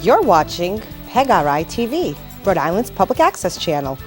You're watching PEGRI TV, Rhode Island's public access channel.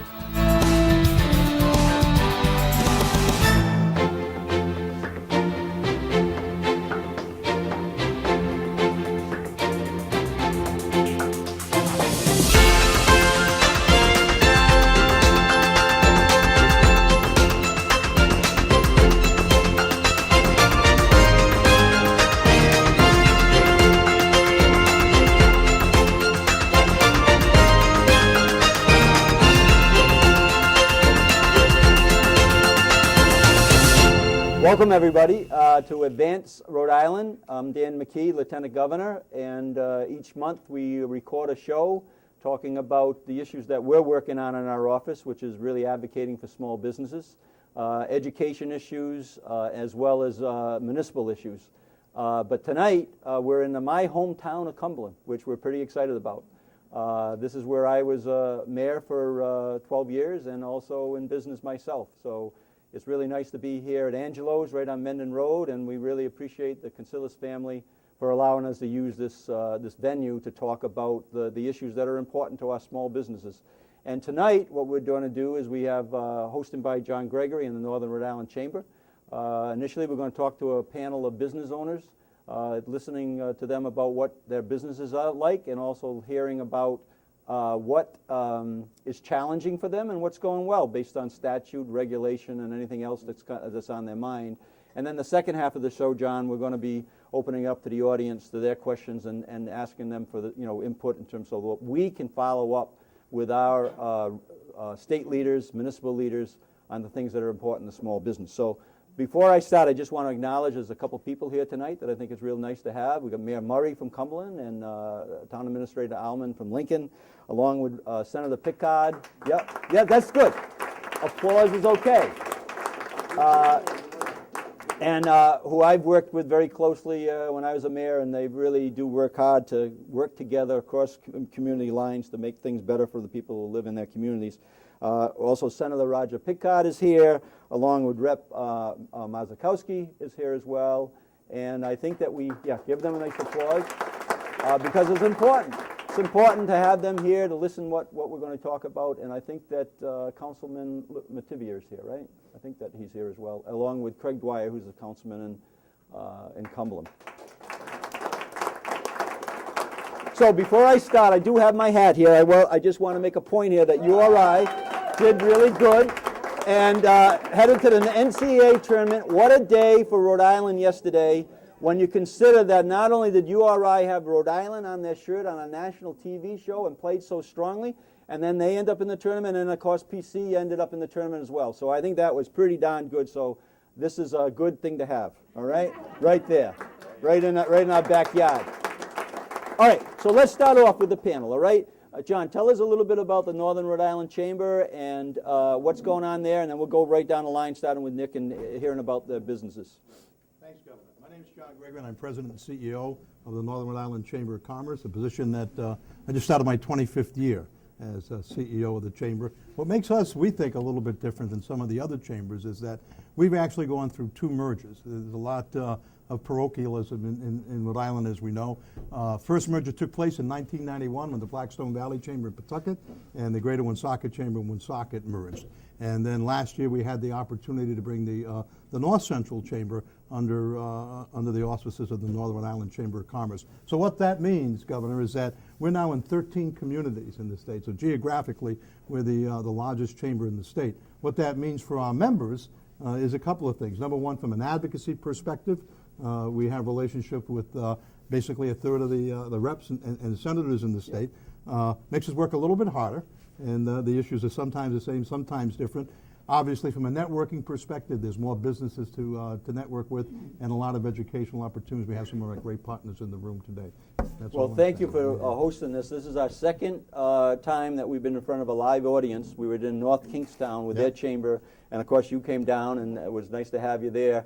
Welcome everybody to Advance Rhode Island. I'm Dan McKee, Lieutenant Governor, and each month we record a show talking about the issues that we're working on in our office, which is really advocating for small businesses, education issues, as well as municipal issues. But tonight we're in my hometown of Cumberland, which we're pretty excited about. This is where I was mayor for 12 years and also in business myself. So it's really nice to be here at Angelo's right on Mendon Road, and we really appreciate the Consilis family for allowing us to use this venue to talk about the issues that are important to our small businesses. And tonight, what we're going to do is we have hosted by John Gregory in the Northern Rhode Island Chamber. Initially, we're going to talk to a panel of business owners, listening to them about what their businesses are like, and also hearing about what is challenging for them and what's going well based on statute, regulation, and anything else that's on their mind. And then the second half of the show, John, we're going to be opening up to the audience to their questions and asking them for the input in terms of what we can follow up with our state leaders, municipal leaders on the things that are important to small business. So before I start, I just want to acknowledge there's a couple people here tonight that I think is real nice to have. We've got Mayor Murray from Cumberland and Town Administrator Alman from Lincoln, along with Senator Pickard. Yeah, that's good. Applause is okay. And who I've worked with very closely when I was a mayor, and they really do work hard to work together across community lines to make things better for the people who live in their communities. Also, Senator Roger Pickard is here, along with Rep. Mazakowski is here as well. And I think that we, give them a nice applause because it's important. It's important to have them here to listen what we're going to talk about. And I think that Councilman Mativier is here, right? I think that he's here as well, along with Craig Dwyer, who's a councilman in Cumberland. So before I start, I do have my hat here. I just want to make a point here that URI did really good and headed to the NCAA tournament. What a day for Rhode Island yesterday when you consider that not only did URI have Rhode Island on their shirt on a national TV show and played so strongly, and then they end up in the tournament, and of course PC ended up in the tournament as well. So I think that was pretty darn good. So this is a good thing to have, all right? Right there, right in our backyard. All right, so let's start off with the panel, all right? John, tell us a little bit about the Northern Rhode Island Chamber and what's going on there, and then we'll go right down the line, starting with Nick and hearing about the businesses. Thanks, Governor. My name is John Gregory, and I'm President and CEO of the Northern Rhode Island Chamber of Commerce, a position that I just started my 25th year as CEO of the Chamber. What makes us, we think, a little bit different than some of the other chambers is that we've actually gone through two mergers. There's a lot of parochialism in Rhode Island, as we know. First merger took place in 1991 when the Blackstone Valley Chamber in Pawtucket and the Greater Woonsocket Chamber in Woonsocket merged. And then last year we had the opportunity to bring the North Central Chamber under the auspices of the Northern Rhode Island Chamber of Commerce. So what that means, Governor, is that we're now in 13 communities in the state. So geographically, we're the largest chamber in the state. What that means for our members is a couple of things. Number one, from an advocacy perspective, we have a relationship with basically a third of the reps and senators in the state. Makes us work a little bit harder, and the issues are sometimes the same, sometimes different. Obviously, from a networking perspective, there's more businesses to network with and a lot of educational opportunities. We have some of our great partners in the room today. Well, thank you for hosting this. This is our second time that we've been in front of a live audience. We were in North Kingstown with their chamber, and of course you came down, and it was nice to have you there.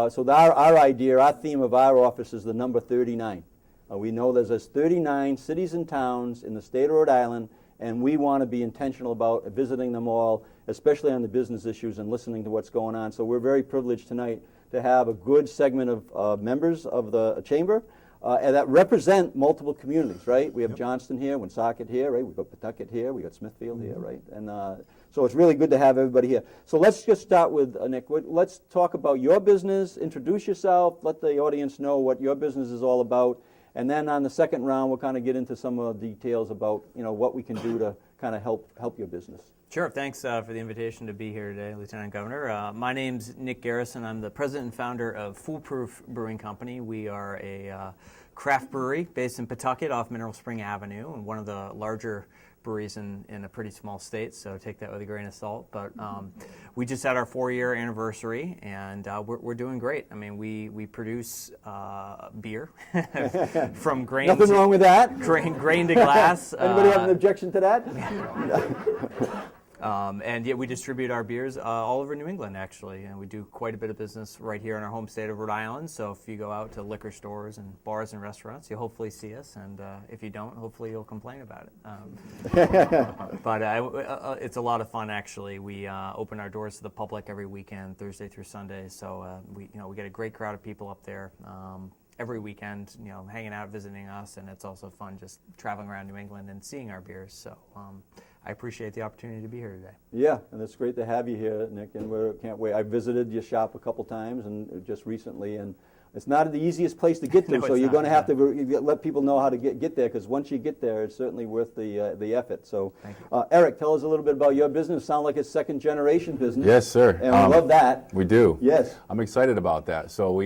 So our idea, our theme of our office is the number 39. We know there's 39 cities and towns in the state of Rhode Island, and we want to be intentional about visiting them all, especially on the business issues and listening to what's going on. So we're very privileged tonight to have a good segment of members of the chamber. and that represent multiple communities, right? We have Johnston here, Woonsocket here, right? We've got Pawtucket here, we got Smithfield here, right? And so it's really good to have everybody here. So let's just start with Nick. Let's talk about your business, introduce yourself, let the audience know what your business is all about, and then on the second round, we'll kind of get into some of the details about, you know, what we can do to kind of help your business. Sure. Thanks for the invitation to be here today, Lieutenant Governor. My name's Nick Garrison. I'm the president and founder of Foolproof Brewing Company. We are a craft brewery based in Pawtucket off Mineral Spring Avenue, and one of the larger breweries in a pretty small state, so take that with a grain of salt. But we just had our 4-year anniversary, and we're doing great. I mean, we produce beer from grain. Nothing wrong with that. Grain to glass. Anybody have an objection to that? And yet we distribute our beers all over New England, actually, and we do quite a bit of business right here in our home state of Rhode Island. So if you go out to liquor stores and bars and restaurants, you'll hopefully see us, and if you don't, hopefully you'll complain about it. But it's a lot of fun, actually. We open our doors to the public every weekend, Thursday through Sunday. So we get a great crowd of people up there every weekend, hanging out, visiting us, and it's also fun just traveling around New England and seeing our beers. So I appreciate the opportunity to be here today. Yeah, and it's great to have you here, Nick, and we can't wait. I visited your shop a couple times and just recently, and it's not the easiest place to get to, No, so you're going to have yeah. to let people know how to get there, because once you get there, it's certainly worth the effort. So, Thank you. Eric, tell us a little bit about your business. Sound like it's second generation business. Yes, sir. And we love that. We do. Yes. I'm excited about that. So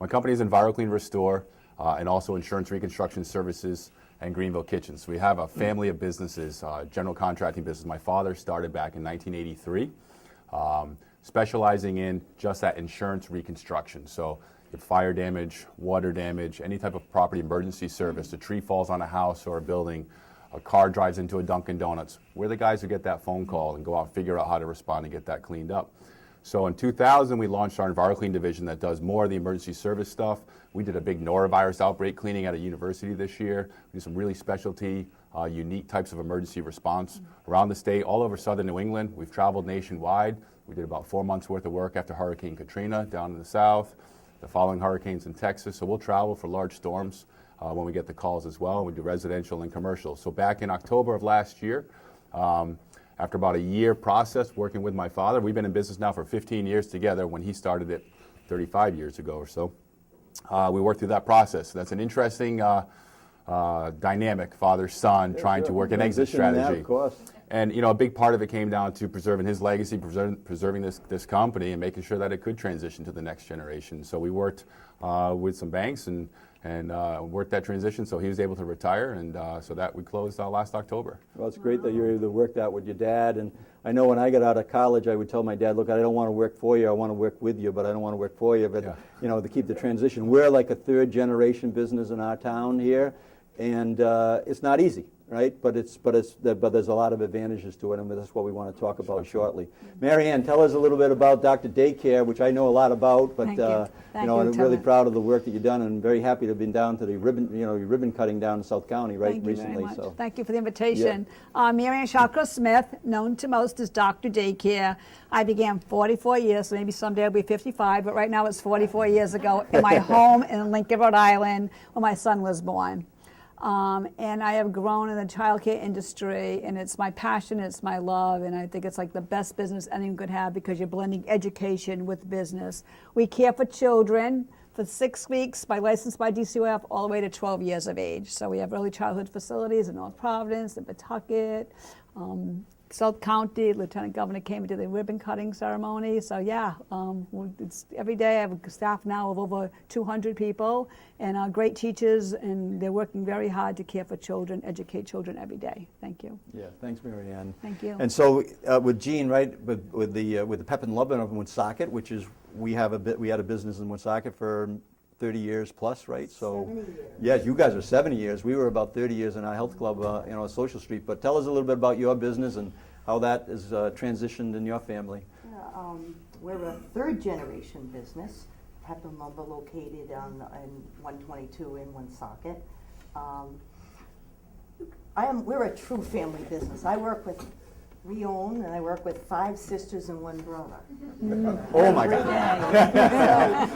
my company is EnviroClean Restore, and also Insurance Reconstruction Services and Greenville Kitchens. We have a family of businesses, general contracting business. My father started back in 1983, specializing in just that insurance reconstruction. So if fire damage, water damage, any type of property emergency service, a tree falls on a house or a building, a car drives into a Dunkin' Donuts, we're the guys who get that phone call and go out and figure out how to respond and get that cleaned up. So in 2000, we launched our EnviroClean division that does more of the emergency service stuff. We did a big norovirus outbreak cleaning at a university this year. We did some really specialty, unique types of emergency response around the state, all over southern New England. We've traveled nationwide. We did about 4 months worth of work after Hurricane Katrina down in the south, the following hurricanes in Texas. So we'll travel for large storms when we get the calls as well. We do residential and commercial. So back in October of last year, after about a year process working with my father, we've been in business now for 15 years together when he started it 35 years ago or so. We worked through that process. That's an interesting dynamic, father-son, trying to work an exit strategy. That, of course. And a big part of it came down to preserving his legacy, preserving this company, and making sure that it could transition to the next generation. So we worked with some banks and worked that transition, so he was able to retire, and so that we closed last October. Well, it's great that you're able to work that with your dad. And I know when I got out of college, I would tell my dad, look, I don't want to work for you. I want to work with you, but I don't want to work for you. But, to keep the transition. We're like a third-generation business in our town here, and it's not easy, right? But there's a lot of advantages to it, and that's what we want to talk about shortly. Mary Ann, tell us a little bit about Dr. Daycare, which I know a lot about, but Thank you, I'm really Tom. proud of the work that you've done, and very happy to have been down to the ribbon cutting down in South County recently. Thank you very much. So Thank you for the invitation. Mary Ann Shawcross Smith, known to most as Dr. Daycare. I began 44 years, so maybe someday I'll be 55, but right now it's 44 years ago in my home in Lincoln, Rhode Island, where my son was born. And I have grown in the childcare industry, and it's my passion, it's my love, and I think it's like the best business anyone could have because you're blending education with business. We care for children for 6 weeks, licensed by DCOF, all the way to 12 years of age. So we have early childhood facilities in North Providence, in Pawtucket, South County. Lieutenant Governor came to the ribbon cutting ceremony. So it's every day. I have a staff now of over 200 people, and great teachers, and they're working very hard to care for children, educate children every day. Thank you. yeah, thanks, Mary Ann. Thank you. And so with Gene, right, with the Pep and Love of Woonsocket, which is we had a business in Woonsocket for 30 years plus, right? So 70 years. Yeah, you guys are 70 years. We were about 30 years in our health club, on Social Street. But tell us a little bit about your business and how that is transitioned in your family. We're a third generation business. Pep and Lumber located in 122 in Woonsocket. We're a true family business. I work with We own, and I work with 5 sisters and 1 brother. Oh my God.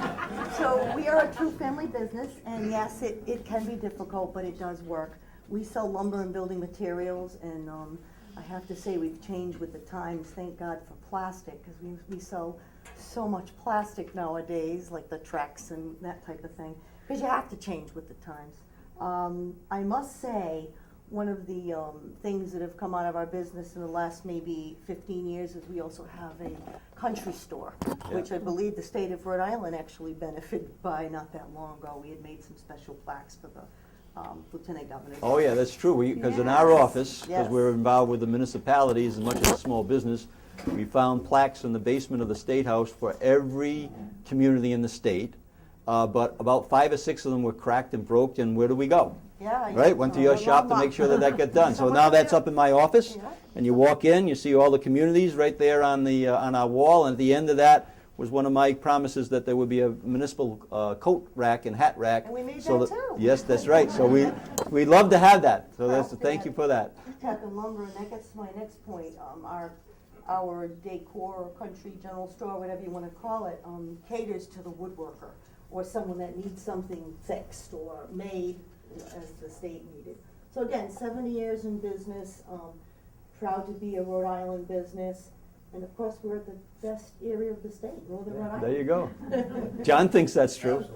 So we are a true family business, and yes, it can be difficult, but it does work. We sell lumber and building materials, and I have to say we've changed with the times. Thank God for plastic, because we sell so much plastic nowadays, like the Trex and that type of thing, because you have to change with the times. I must say, one of the things that have come out of our business in the last maybe 15 years is we also have a country store, which I believe the state of Rhode Island actually benefited by not that long ago. We had made some special plaques for the Lieutenant Governor. Oh yeah, that's true. Because in our office, because Yes. we're involved with the municipalities as much as a small business, we found plaques in the basement of the State House for every community in the state. But about 5 or 6 of them were cracked and broke, and where do we go? Yeah. Right, went to your shop to make sure that gets done. So now that's up in my office, Yeah. and you walk in, you see all the communities right there on our wall, and at the end of that was one of my promises that there would be a municipal coat rack and hat rack. And we made so that too. Yes, that's right. So we love to have that. So thank you for that. Tech and lumber, and that gets to my next point. Our decor or country general store, whatever you want to call it, caters to the woodworker or someone that needs something fixed or made as the state needed. So again, 70 years in business, proud to be a Rhode Island business, and of course we're the best area of the state, Northern Rhode Island. There you go. John thinks that's true.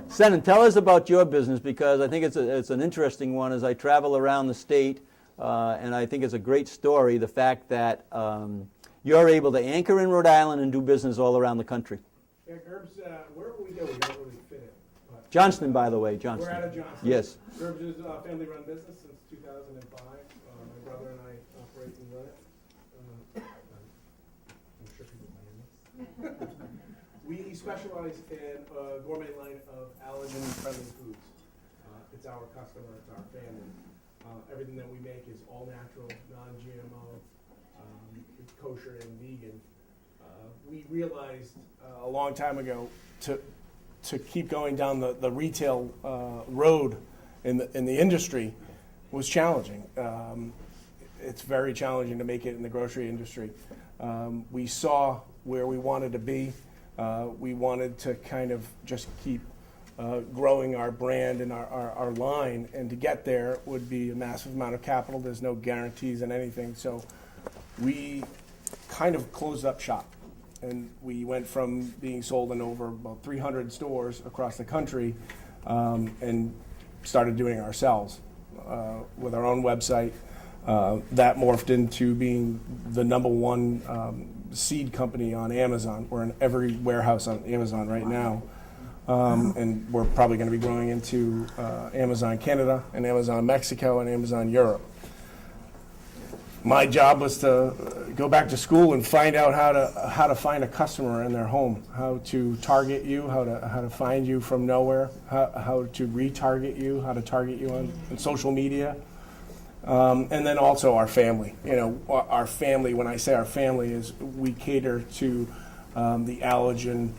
Senator, tell us about your business, because I think it's an interesting one as I travel around the state, and I think it's a great story, the fact that you're able to anchor in Rhode Island and do business all around the country. Yeah, Gerbs, wherever we go, we don't really fit in. But Johnston, by the way, Johnston. we're out of Johnston. Yes. Gerbs is a family-run business since 2005. My brother and I operate and run it. I'm sure people might know this. We specialize in a gourmet line of allergen-friendly foods. It's our customer, it's our family. Everything that we make is all natural, non-GMO, kosher and vegan. We realized a long time ago to keep going down the retail road in the industry was challenging. It's very challenging to make it in the grocery industry. We saw where we wanted to be. We wanted to kind of just keep growing our brand and our line, and to get there would be a massive amount of capital. There's no guarantees in anything, so we kind of closed up shop. And we went from being sold in over about 300 stores across the country and started doing it ourselves with our own website. That morphed into being the #1 seed company on Amazon. We're in every warehouse on Amazon right now. And we're probably going to be growing into Amazon Canada and Amazon Mexico and Amazon Europe. My job was to go back to school and find out how to find a customer in their home, how to target you, how to find you from nowhere, how to retarget you, how to target you on social media, and then also our family. You know, our family. When I say our family, is we cater to the allergen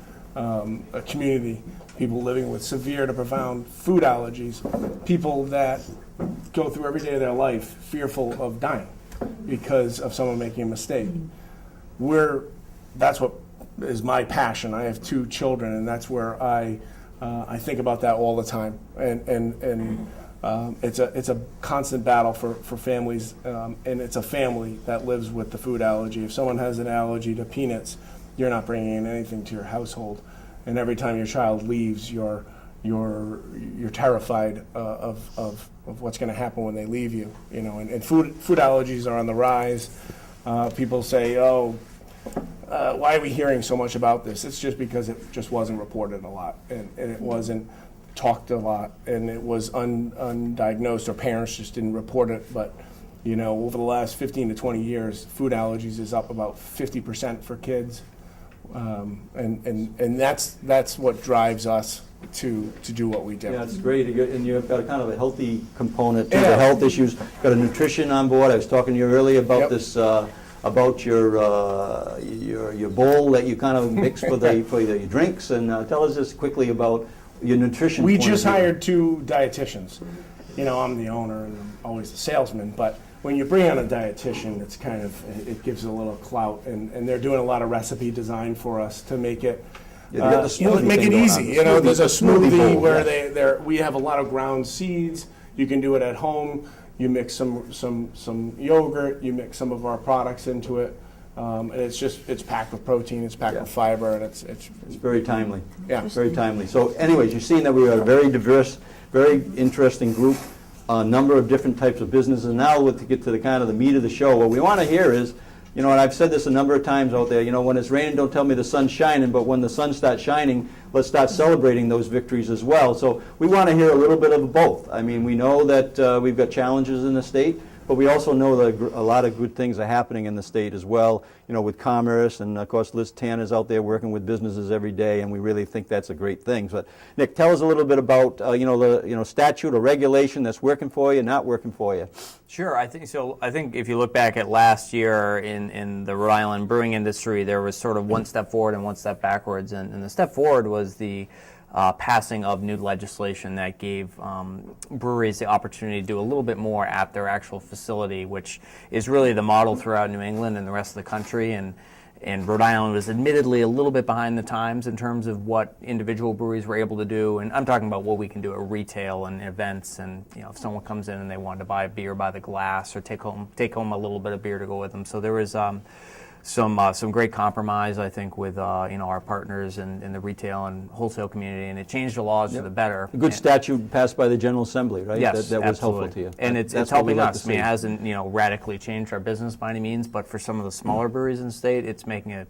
community, people living with severe to profound food allergies, people that go through every day of their life fearful of dying because of someone making a mistake. That's what is my passion. I have 2 children, and that's where I think about that all the time. And it's a constant battle for families, and it's a family that lives with the food allergy. If someone has an allergy to peanuts, you're not bringing in anything to your household, and every time your child leaves, you're terrified of what's going to happen when they leave you. You know, and food allergies are on the rise. People say, "Oh, why are we hearing so much about this?" It's just because it just wasn't reported a lot, and it wasn't talked a lot, and it was undiagnosed, or parents just didn't report it. But you know, over the last 15 to 20 years, food allergies is up about 50% for kids. And that's what drives us to do what we do. Yeah, it's great. And you've got a kind of a healthy component to the health issues. Got a nutrition on board. I was talking to you earlier about this, about your bowl that you kind of mix for the drinks. And tell us just quickly about your nutrition. We just hired 2 dietitians. You know, I'm the owner and I'm always the salesman, but when you bring on a dietitian, it's kind of, it gives it a little clout, and they're doing a lot of recipe design for us to make it Yeah, they got the smoothie make thing it going easy. on, the You know, there's a smoothie smoothie bowl, where yes. we have a lot of ground seeds. You can do it at home. You mix some yogurt. You mix some of our products into it, and it's packed with protein. It's packed Yeah. with fiber, and it's very timely. Yeah. Very timely. So anyways, you've seen that we are a very diverse, very interesting group, a number of different types of businesses. And now to get to the kind of the meat of the show, what we want to hear is, you know, and I've said this a number of times out there, you know, when it's raining, don't tell me the sun's shining, but when the sun starts shining, let's start celebrating those victories as well. So we want to hear a little bit of both. I mean, we know that we've got challenges in the state, but we also know that a lot of good things are happening in the state as well, you know, with commerce, and of course Liz Tanner's out there working with businesses every day, and we really think that's a great thing. But Nick, tell us a little bit about the statute or regulation that's working for you, not working for you. Sure, I think so. I think if you look back at last year in the Rhode Island brewing industry, there was sort of one step forward and one step backwards, and the step forward was the passing of new legislation that gave breweries the opportunity to do a little bit more at their actual facility, which is really the model throughout New England and the rest of the country. And Rhode Island was admittedly a little bit behind the times in terms of what individual breweries were able to do. And I'm talking about what we can do at retail and events. And you know, if someone comes in and they wanted to buy a beer by the glass or take home a little bit of beer to go with them. So there was some great compromise, I think, with our partners in the retail and wholesale community, and it changed the laws for the better. A good statute passed by the General Assembly, right? Yes, that was absolutely. helpful to you. And That's it's what we helping like us. to I mean, it see. hasn't radically changed our business by any means, but for some of the smaller breweries in the state, it's making it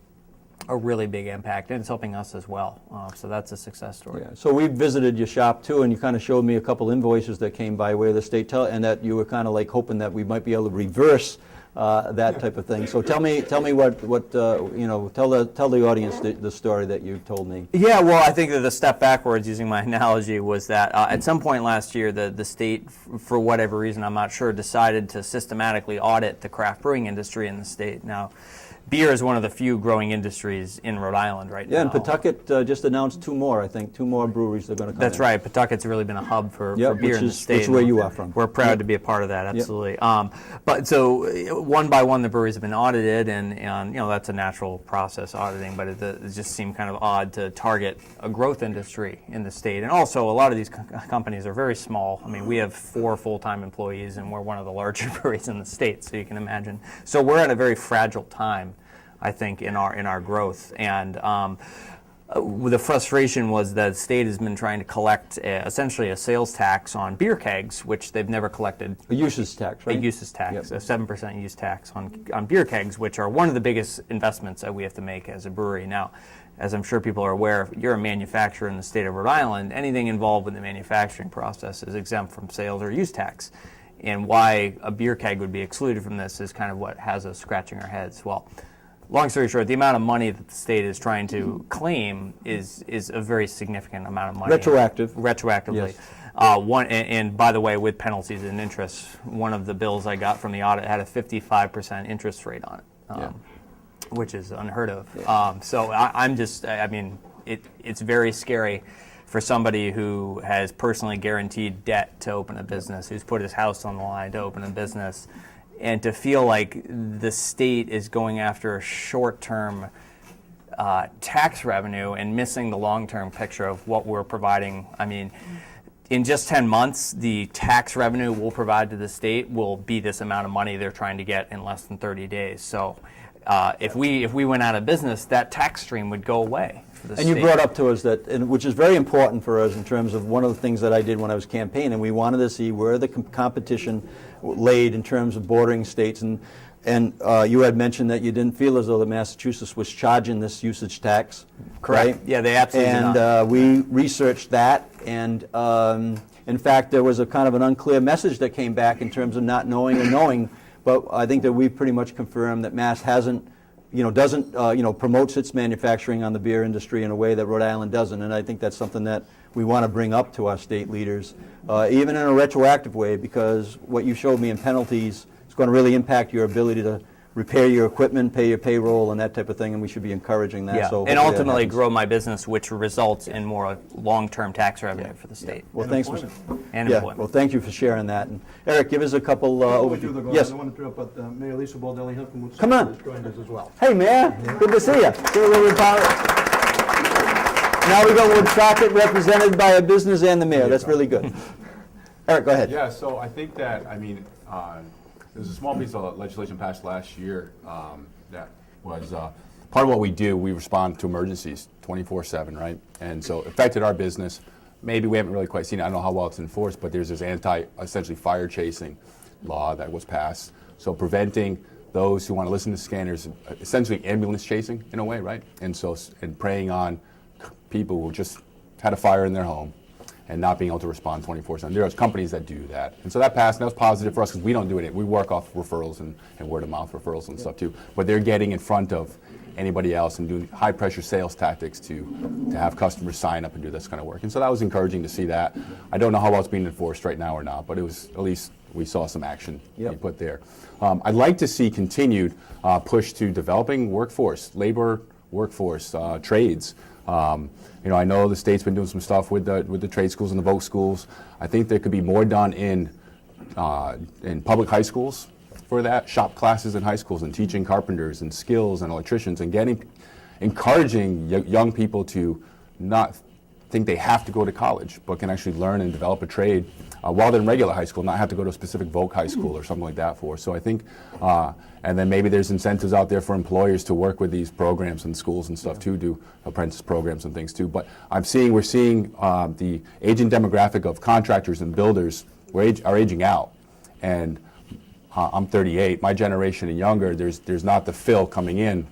a really big impact, and it's helping us as well. So that's a success story. Yeah. So we visited your shop too, and you kind of showed me a couple invoices that came by way of the state, and that you were kind of like hoping that we might be able to reverse that type of thing. So tell me what tell the audience the story that you told me. Yeah, well, I think that the step backwards, using my analogy, was that at some point last year, the state, for whatever reason, I'm not sure, decided to systematically audit the craft brewing industry in the state. Now, beer is one of the few growing industries in Rhode Island right now. Yeah, and Pawtucket just announced two more breweries they're going to come That's in. right. Pawtucket's really been a hub for beer in the state. Which is where you are from. We're proud to be a part of that, absolutely. But so one by one, the breweries have been audited, and that's a natural process, auditing, but it just seemed kind of odd to target a growth industry in the state. And also, a lot of these companies are very small. I mean, we have 4 full-time employees, and we're one of the larger breweries in the state, so you can imagine. So we're at a very fragile time, I think, in our growth. And the frustration was that the state has been trying to collect essentially a sales tax on beer kegs, which they've never collected. A usage tax, right? A usage tax, Yep. a 7% use tax on beer kegs, which are one of the biggest investments that we have to make as a brewery. Now, as I'm sure people are aware, if you're a manufacturer in the state of Rhode Island, anything involved with the manufacturing process is exempt from sales or use tax. And why a beer keg would be excluded from this is kind of what has us scratching our heads. Well, long story short, the amount of money that the state is trying to claim is a very significant amount of money. Retroactively. Yes. And by the way, with penalties and interest, one of the bills I got from the audit had a 55% interest rate on it, which is unheard of. Yeah. It's very scary for somebody who has personally guaranteed debt to open a business, who's put his house on the line to open a business, and to feel like the state is going after a short-term tax revenue and missing the long-term picture of what we're providing. I mean, in just 10 months, the tax revenue we'll provide to the state will be this amount of money they're trying to get in less than 30 days. So if we went out of business, that tax stream would go away for the state. And you brought up to us that, which is very important for us in terms of one of the things that I did when I was campaigning. We wanted to see where the competition laid in terms of bordering states, and you had mentioned that you didn't feel as though that Massachusetts was charging this usage tax. Correct. Right? Yeah, they absolutely and do not. We researched that, and in fact, there was a kind of an unclear message that came back in terms of not knowing or knowing. But I think that we've pretty much confirmed that Mass doesn't promotes its manufacturing on the beer industry in a way that Rhode Island doesn't, and I think that's something that we want to bring up to our state leaders, even in a retroactive way, because what you showed me in penalties is going to really impact your ability to repair your equipment, pay your payroll, and that type of thing, and we should be encouraging that. Yeah, So and hopefully that ultimately happens. grow my business, which results in more long-term tax revenue for the state. Well, thanks for And yeah. employment. Well, thank you for sharing that. And Eric, give us a couple Before we do the overview. go, Yes. I want to interrupt, but Mayor Lisa Baldelli-Hilton Come on. has joined us as well. Hey, Mayor. Good to see you. Now we got Woonsocket represented by a business and the mayor. That's really good. Eric, go ahead. Yeah, so I think that, there's a small piece of legislation passed last year that was part of what we do. We respond to emergencies 24/7, right? And so it affected our business. Maybe we haven't really quite seen it. I don't know how well it's enforced, but there's this essentially fire chasing law that was passed. So preventing those who want to listen to scanners, essentially ambulance chasing in a way, right? And preying on people who just had a fire in their home and not being able to respond 24/7. There's companies that do that. And so that passed, and that was positive for us because we don't do it. We work off referrals and word-of-mouth referrals and stuff too. But they're getting in front of anybody else and doing high-pressure sales tactics to have customers sign up and do this kind of work. And so that was encouraging to see that. I don't know how well it's being enforced right now or not, but it was at least we saw some action being put there. I'd like to see continued push to developing labor workforce, trades. I know the state's been doing some stuff with the trade schools and the voc schools. I think there could be more done in public high schools for that, shop classes in high schools and teaching carpenters and skills and electricians and encouraging young people to not think they have to go to college, but can actually learn and develop a trade while they're in regular high school, not have to go to a specific voc high school or something like that for. So I think, and then maybe there's incentives out there for employers to work with these programs and schools and stuff too, do apprentice programs and things too. But we're seeing the aging demographic of contractors and builders are aging out. And I'm 38, my generation and younger, there's not the fill coming in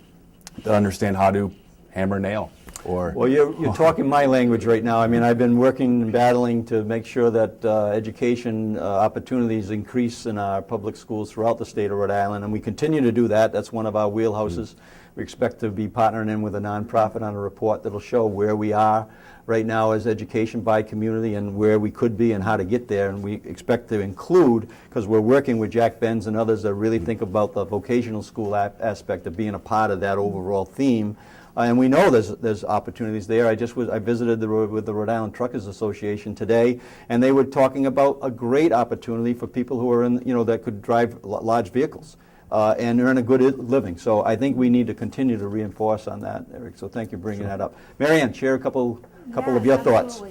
to understand how to hammer a nail. Well, you're talking my language right now. I mean, I've been working and battling to make sure that education opportunities increase in our public schools throughout the state of Rhode Island, and we continue to do that. That's one of our wheelhouses. We expect to be partnering in with a nonprofit on a report that'll show where we are right now as education by community and where we could be and how to get there. And we expect to include, because we're working with Jack Benz and others that really think about the vocational school aspect of being a part of that overall theme. And we know there's opportunities there. I visited with the Rhode Island Truckers Association today, and they were talking about a great opportunity for people who are that could drive large vehicles and earn a good living. So I think we need to continue to reinforce on that, Eric. So thank you for bringing that up. Marianne, share a couple of your thoughts.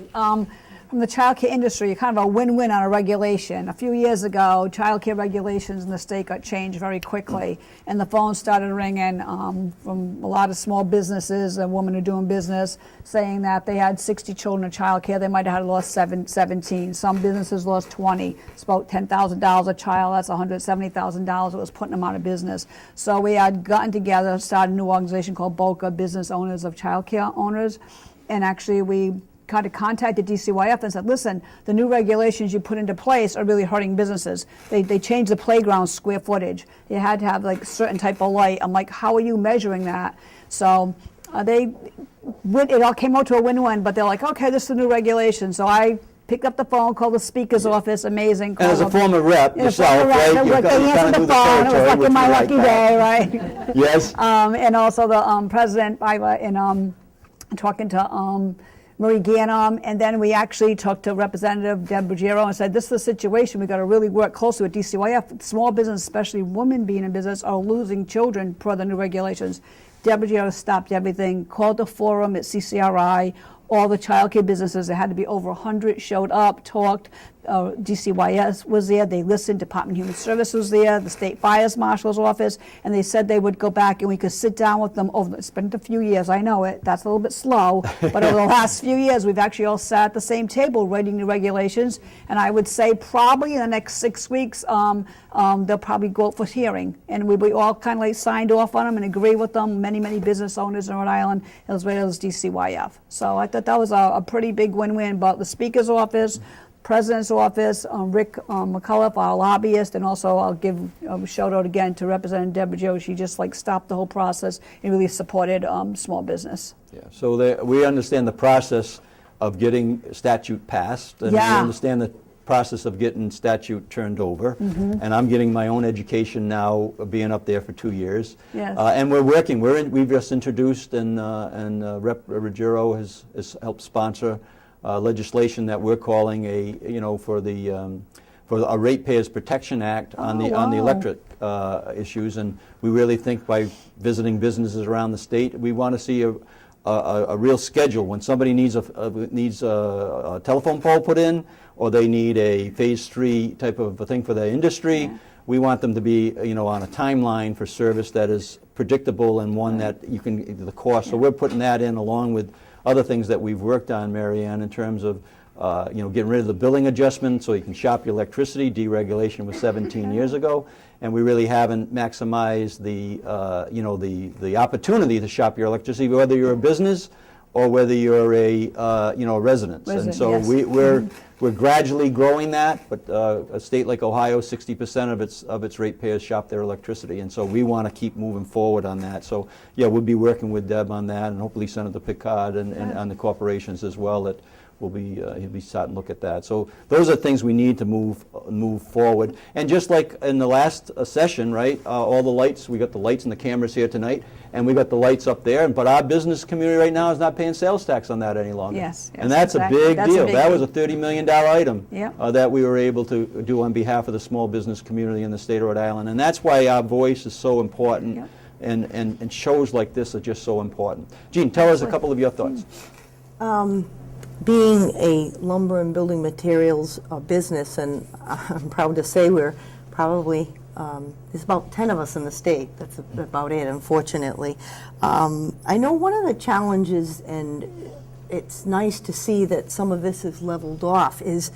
From the child care industry, kind of a win-win on a regulation. A few years ago, child care regulations in the state got changed very quickly, and the phone started ringing from a lot of small businesses and women who are doing business saying that they had 60 children in child care. They might have had lost 17. Some businesses lost 20. It's about $10,000 a child. That's $170,000. It was putting them out of business. So we had gotten together, started a new organization called BOCA, Business Owners of Child Care Owners, and actually we kind of contacted DCYF and said, listen, the new regulations you put into place are really hurting businesses. They changed the playground square footage. You had to have like a certain type of light. I'm like, how are you measuring that? So it all came out to a win-win, but they're like, okay, this is the new regulation. So I picked up the phone, called the speaker's office, amazing. And as a former rep yourself, right? They answered the phone. It was like my lucky day, right? Yes. And also the president, talking to Marie Ganem, and then we actually talked to Representative Deb Ruggiero and said, this is the situation. We've got to really work closely with DCYF. Small business, especially women being in business, are losing children per the new regulations. Deb Ruggiero stopped everything, called the forum at CCRI. All the child care businesses, there had to be over 100, showed up, talked. DCYS was there. They listened. Department of Human Services was there. The State Fire Marshal's office. And they said they would go back and we could sit down with them over. It's been a few years. I know it. That's a little bit slow. But over the last few years, we've actually all sat at the same table writing the regulations. And I would say probably in the next 6 weeks, they'll probably go out for hearing. And we all kind of like signed off on them and agree with them. Many, many business owners in Rhode Island, as well as DCYF. So I thought that was a pretty big win-win. But the Speaker's office, President's office, Rick McCullough, our lobbyist, and also I'll give a shout out again to Representative Deborah Joe. She just like stopped the whole process and really supported small business. Yeah. So we understand the process of getting statute passed, and we understand the process of getting statute turned over, and I'm getting my own education now, being up there for 2 years. Yes. And we're working. We've just introduced, and Rep. Ruggiero has helped sponsor legislation that we're calling for a Ratepayers Protection Act on the electric issues. And we really think by visiting businesses around the state, we want to see a real schedule. When somebody needs a telephone pole put in, or they need a phase 3 type of a thing for their industry, we want them to be on a timeline for service that is predictable and one that you can, the cost. So we're putting that in along with other things that we've worked on, Mary Ann, in terms of getting rid of the billing adjustment so you can shop your electricity. Deregulation was 17 years ago, and we really haven't maximized the opportunity to shop your electricity, whether you're a business or whether you're a residence. And so yes. we're gradually growing that, but a state like Ohio, 60% of its ratepayers shop their electricity, and so we want to keep moving forward on that. So yeah, we'll be working with Deb on that, and hopefully Senator Picard and on the corporations as well. That he'll be starting to look at that. So those are things we need to move forward. And just like in the last session, right, all the lights, we got the lights and the cameras here tonight, and we got the lights up there, but our business community right now is not paying sales tax on that any longer. Yes, and that's exactly. a big That's a deal. big That deal. was a $30 million item Yep. that we were able to do on behalf of the small business community in the state of Rhode Island. And that's why our voice is so important, Yep. and shows like this are just so important. Jean, tell us a couple of your thoughts. Being a lumber and building materials business, and I'm proud to say we're probably, there's about 10 of us in the state. That's about it, unfortunately. I know one of the challenges, and it's nice to see that some of this is leveled off, is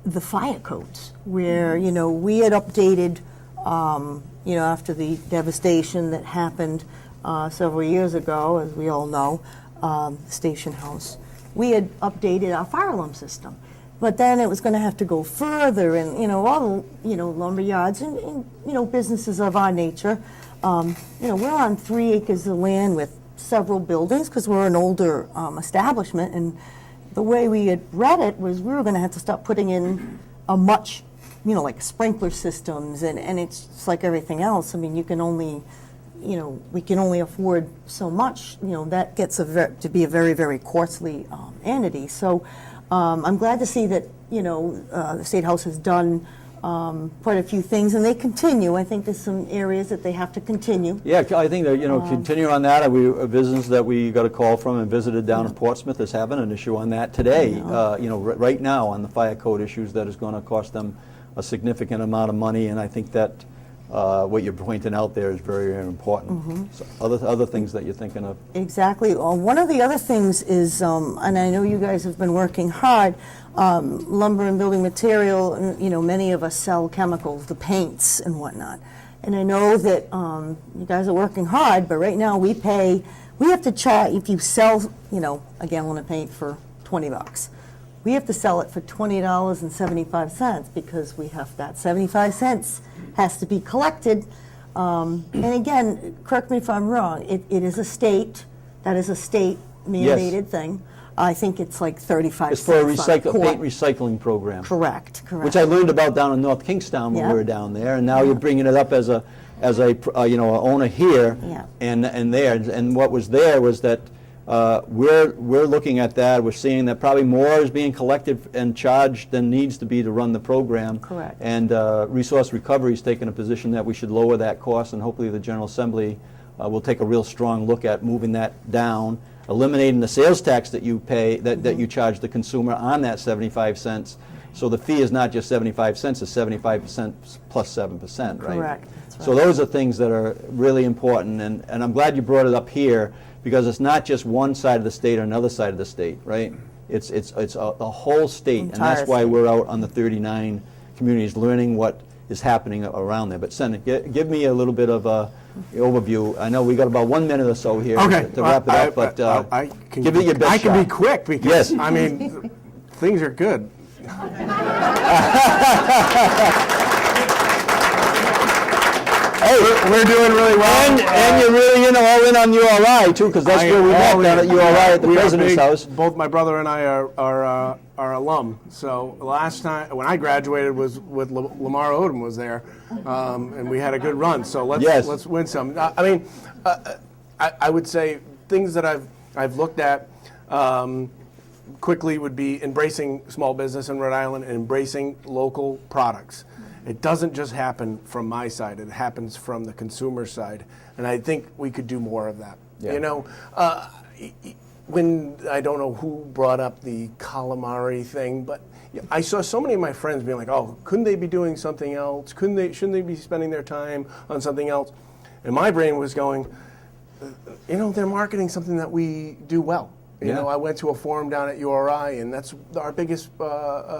the fire codes, where, we had updated, after the devastation that happened several years ago, as we all know, the station house. We had updated our fire alarm system, but then it was going to have to go further, and all the lumber yards and businesses of our nature. We're on 3 acres of land with several buildings because we're an older establishment, and the way we had read it was we were going to have to start putting in a much, like sprinkler systems, and it's just like everything else. I mean, you can only. We can only afford so much, that gets to be a very, very costly entity. So I'm glad to see that, the State House has done quite a few things, and they continue. I think there's some areas that they have to continue. Yeah, I think that, continue on that. A business that we got a call from and visited down in Portsmouth is having an issue on that today, right now on the fire code issues that is going to cost them a significant amount of money, and I think that what you're pointing out there is very, very important. So other things that you're thinking of? Exactly. One of the other things is, and I know you guys have been working hard, lumber and building material, many of us sell chemicals, the paints and whatnot. And I know that you guys are working hard, but right now we have to charge, if you sell, a gallon of paint for $20, we have to sell it for $20.75 because we have that 75 cents has to be collected. And again, correct me if I'm wrong, it is a state, that is a state mandated thing. I think it's like 35 It's for a cents on paint recycling program. Correct. Which I learned about down in North Kingstown when we were down there, and now you're bringing it up as a owner here and there. And what was there was that we're looking at that. We're seeing that probably more is being collected and charged than needs to be to run the program. Correct. And Resource Recovery has taken a position that we should lower that cost, and hopefully the General Assembly will take a real strong look at moving that down, eliminating the sales tax that you pay, that you charge the consumer on that 75 cents. So the fee is not just 75 cents, it's 75% plus 7%, right? Correct. That's right. So those are things that are really important, and I'm glad you brought it up here, because it's not just one side of the state or another side of the state, right? It's the whole state, and that's why we're out on the 39 communities learning what is happening around there. But Senator, give me a little bit of a overview. I know we got about 1 minute or so here to wrap it up, but give it your best I shot. can be quick because, Yes. I mean, things are good. Hey, We're doing really well. and you're really all in on URI too, because that's where we met down at URI at the we are President's big. house. Both my brother and I are our alum. So the last time when I graduated was with Lamar Odom was there, and we had a good run. So let's win some. I mean, I would say things that I've looked at quickly would be embracing small business in Rhode Island and embracing local products. It doesn't just happen from my side; it happens from the consumer side, and I think we could do more of that. Yeah. You know. When I don't know who brought up the calamari thing, but I saw so many of my friends being like, "Oh, couldn't they be doing something else? Shouldn't they be spending their time on something else?" And my brain was going, "You know, they're marketing something that we do well." You know, I went to a forum down at URI, and that's our biggest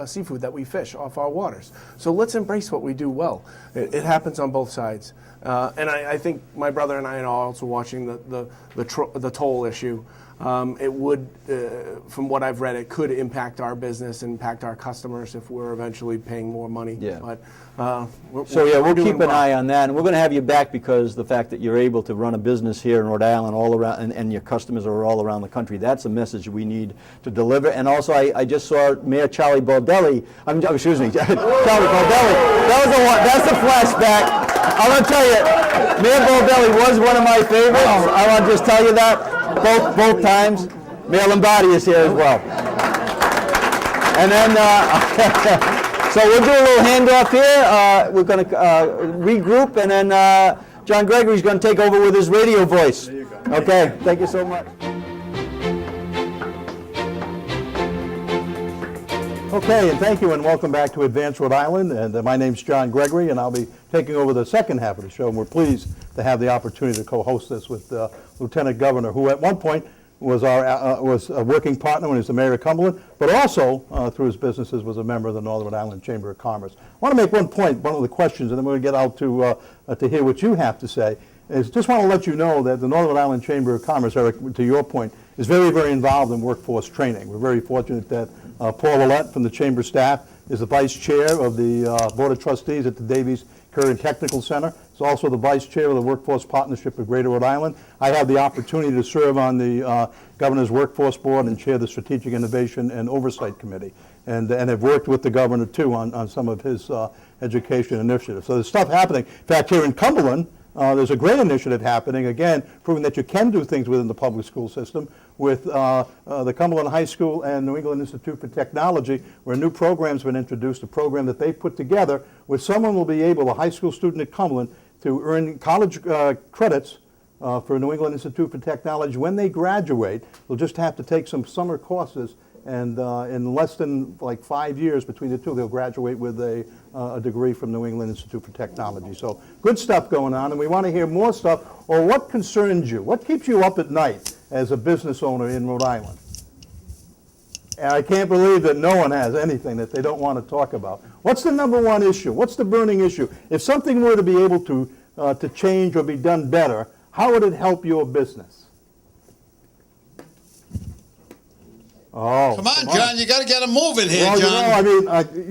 seafood that we fish off our waters. So let's embrace what we do well. It happens on both sides, and I think my brother and I are also watching the toll issue. It would, from what I've read, it could impact our business, impact our customers if we're eventually paying more money. Yeah. But We'll doing keep an well. eye on that, and we're going to have you back because the fact that you're able to run a business here in Rhode Island all around, and your customers are all around the country, that's a message we need to deliver. And also, I just saw Mayor Charlie Baldelli, Charlie Baldelli, that's a flashback. I'm going to tell you, Mayor Baldelli was one of my favorites. I want to just tell you that, both times. Mayor Lombardi is here as well. And then, so we'll do a little handoff here. We're going to regroup, and then John Gregory's going to take over with his radio voice. There you go. Okay, thank you so much. Okay, and thank you, and welcome back to Advance Rhode Island. And my name's John Gregory, and I'll be taking over the second half of the show. And we're pleased to have the opportunity to co-host this with Lieutenant Governor, who at one point was a working partner when he was the mayor of Cumberland, but also through his businesses was a member of the Northern Rhode Island Chamber of Commerce. I want to make one point, one of the questions, and then we're going to get out to hear what you have to say. Is just want to let you know that the Northern Rhode Island Chamber of Commerce, Eric, to your point, is very, very involved in workforce training. We're very fortunate that Paul Willett from the Chamber staff is the vice chair of the Board of Trustees at the Davies Curran Technical Center. He's also the vice chair of the Workforce Partnership of Greater Rhode Island. I have the opportunity to serve on the Governor's Workforce Board and chair the Strategic Innovation and Oversight Committee, and have worked with the Governor, too, on some of his education initiatives. So there's stuff happening. In fact, here in Cumberland, there's a great initiative happening, again, proving that you can do things within the public school system with the Cumberland High School and New England Institute for Technology, where a new program's been introduced, a program that they put together where someone will be able, a high school student at Cumberland, to earn college credits for New England Institute for Technology. When they graduate, they'll just have to take some summer courses, and in less than like 5 years between the two, they'll graduate with a degree from New England Institute for Technology. So good stuff going on, and we want to hear more stuff. Or what concerns you? What keeps you up at night as a business owner in Rhode Island? And I can't believe that no one has anything that they don't want to talk about. What's the number one issue? What's the burning issue? If something were to be able to change or be done better, how would it help your business? Oh, come on, John, you got to get him moving here, well,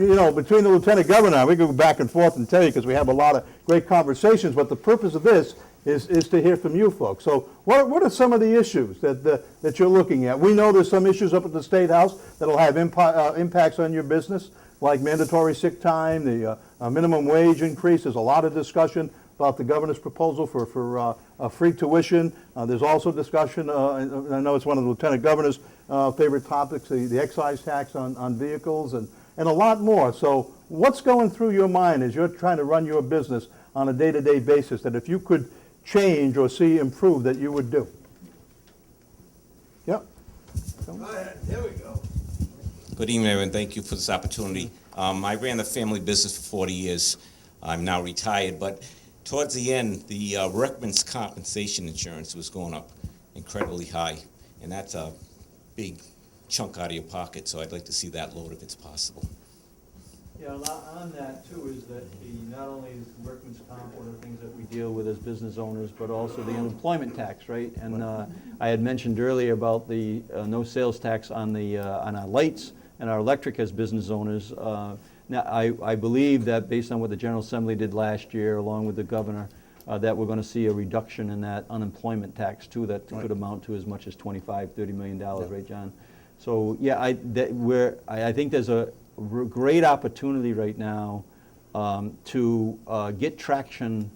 John. Between the Lieutenant Governor and I, we go back and forth and tell you because we have a lot of great conversations, but the purpose of this is to hear from you folks. So what are some of the issues that you're looking at? We know there's some issues up at the State House that will have impacts on your business, like mandatory sick time, the minimum wage increase. There's a lot of discussion about the governor's proposal for free tuition. There's also discussion, and I know it's one of the Lieutenant Governor's favorite topics, the excise tax on vehicles, and a lot more. So what's going through your mind as you're trying to run your business on a day-to-day basis that if you could change or see improve that you would do? Yep. Go ahead. Here we go. Good evening, everyone. Thank you for this opportunity. I ran the family business for 40 years. I'm now retired, but towards the end, the workman's compensation insurance was going up incredibly high, and that's a big chunk out of your pocket, so I'd like to see that lowered if it's possible. Yeah, on that too is that not only is workman's comp one of the things that we deal with as business owners, but also the unemployment tax, right? And I had mentioned earlier about the no sales tax on our lights and our electric as business owners. Now, I believe that based on what the General Assembly did last year, along with the governor, that we're going to see a reduction in that unemployment tax too, that could amount to as much as $25–30 million, right, John? So yeah, I think there's a great opportunity right now to get traction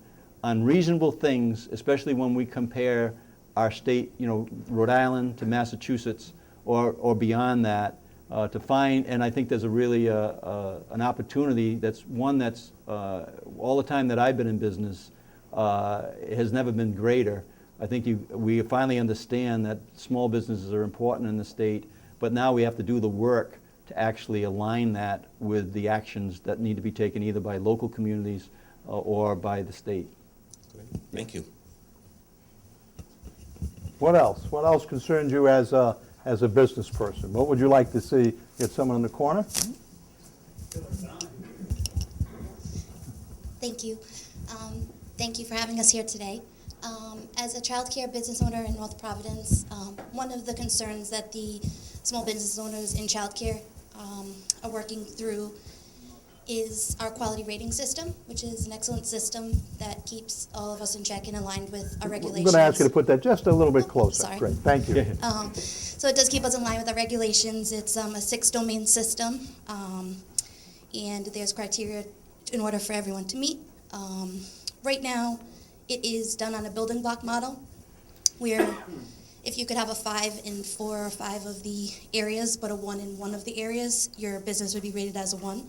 on reasonable things, especially when we compare our state, Rhode Island to Massachusetts or beyond that, to find, and I think there's a really an opportunity that's all the time that I've been in business has never been greater. I think we finally understand that small businesses are important in the state, but now we have to do the work to actually align that with the actions that need to be taken either by local communities or by the state. Great. Thank you. What else? What else concerns you as a business person? What would you like to see? Get someone in the corner? Thank you. Thank you for having us here today. As a child care business owner in North Providence, one of the concerns that the small business owners in child care are working through is our quality rating system, which is an excellent system that keeps all of us in check and aligned with our regulations. I'm going to ask you to put that just a little bit closer. Sorry. Great, thank you. So it does keep us in line with our regulations. It's a 6-domain system, and there's criteria in order for everyone to meet. Right now, it is done on a building block model, where if you could have a 5 in 4 or 5 of the areas, but a 1 in 1 of the areas, your business would be rated as a 1.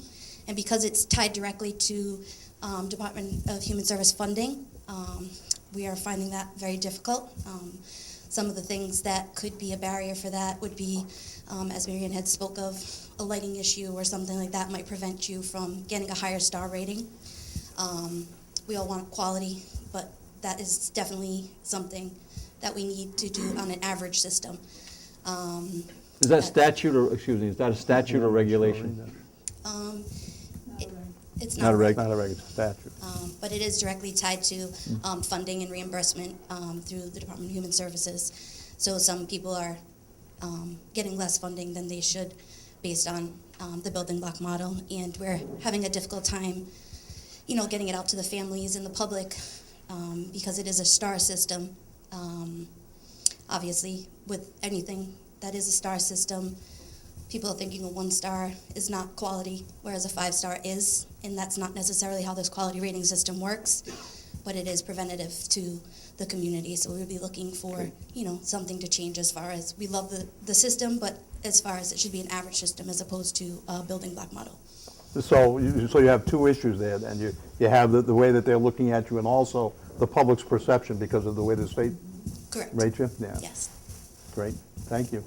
And because it's tied directly to Department of Human Service funding, we are finding that very difficult. Some of the things that could be a barrier for that would be, as Marianne had spoke of, a lighting issue or something like that might prevent you from getting a higher star rating. We all want quality, but that is definitely something that we need to do on an average system. Is that statute or, excuse me, is that a statute or regulation? It's Not a not regular statute. but it is directly tied to funding and reimbursement through the Department of Human Services. So some people are getting less funding than they should based on the building block model, and we're having a difficult time, getting it out to the families and the public because it is a star system. Obviously, with anything that is a star system, people are thinking a 1-star is not quality, whereas a 5-star is, and that's not necessarily how this quality rating system works, but it is preventative to the community. So we would be looking for, something to change as far as we love the system, but as far as it should be an average system as opposed to a building block model. So you have 2 issues there, then. You have the way that they're looking at you and also the public's perception because of the way the state Correct. rates you? Yeah. Yes. Great, thank you.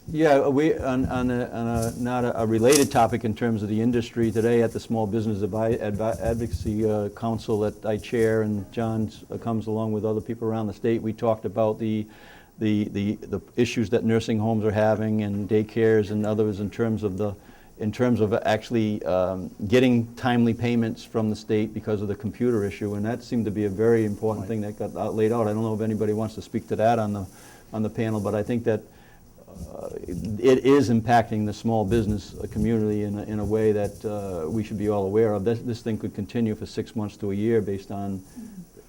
Yeah, we on a not a related topic in terms of the industry today at the Small Business Advocacy Council that I chair, and John comes along with other people around the state. We talked about the issues that nursing homes are having and daycares and others in terms of actually getting timely payments from the state because of the computer issue, and that seemed to be a very important thing that got laid out. I don't know if anybody wants to speak to that on the panel, but I think that it is impacting the small business community in a way that we should be all aware of. This thing could continue for 6 months to a year based on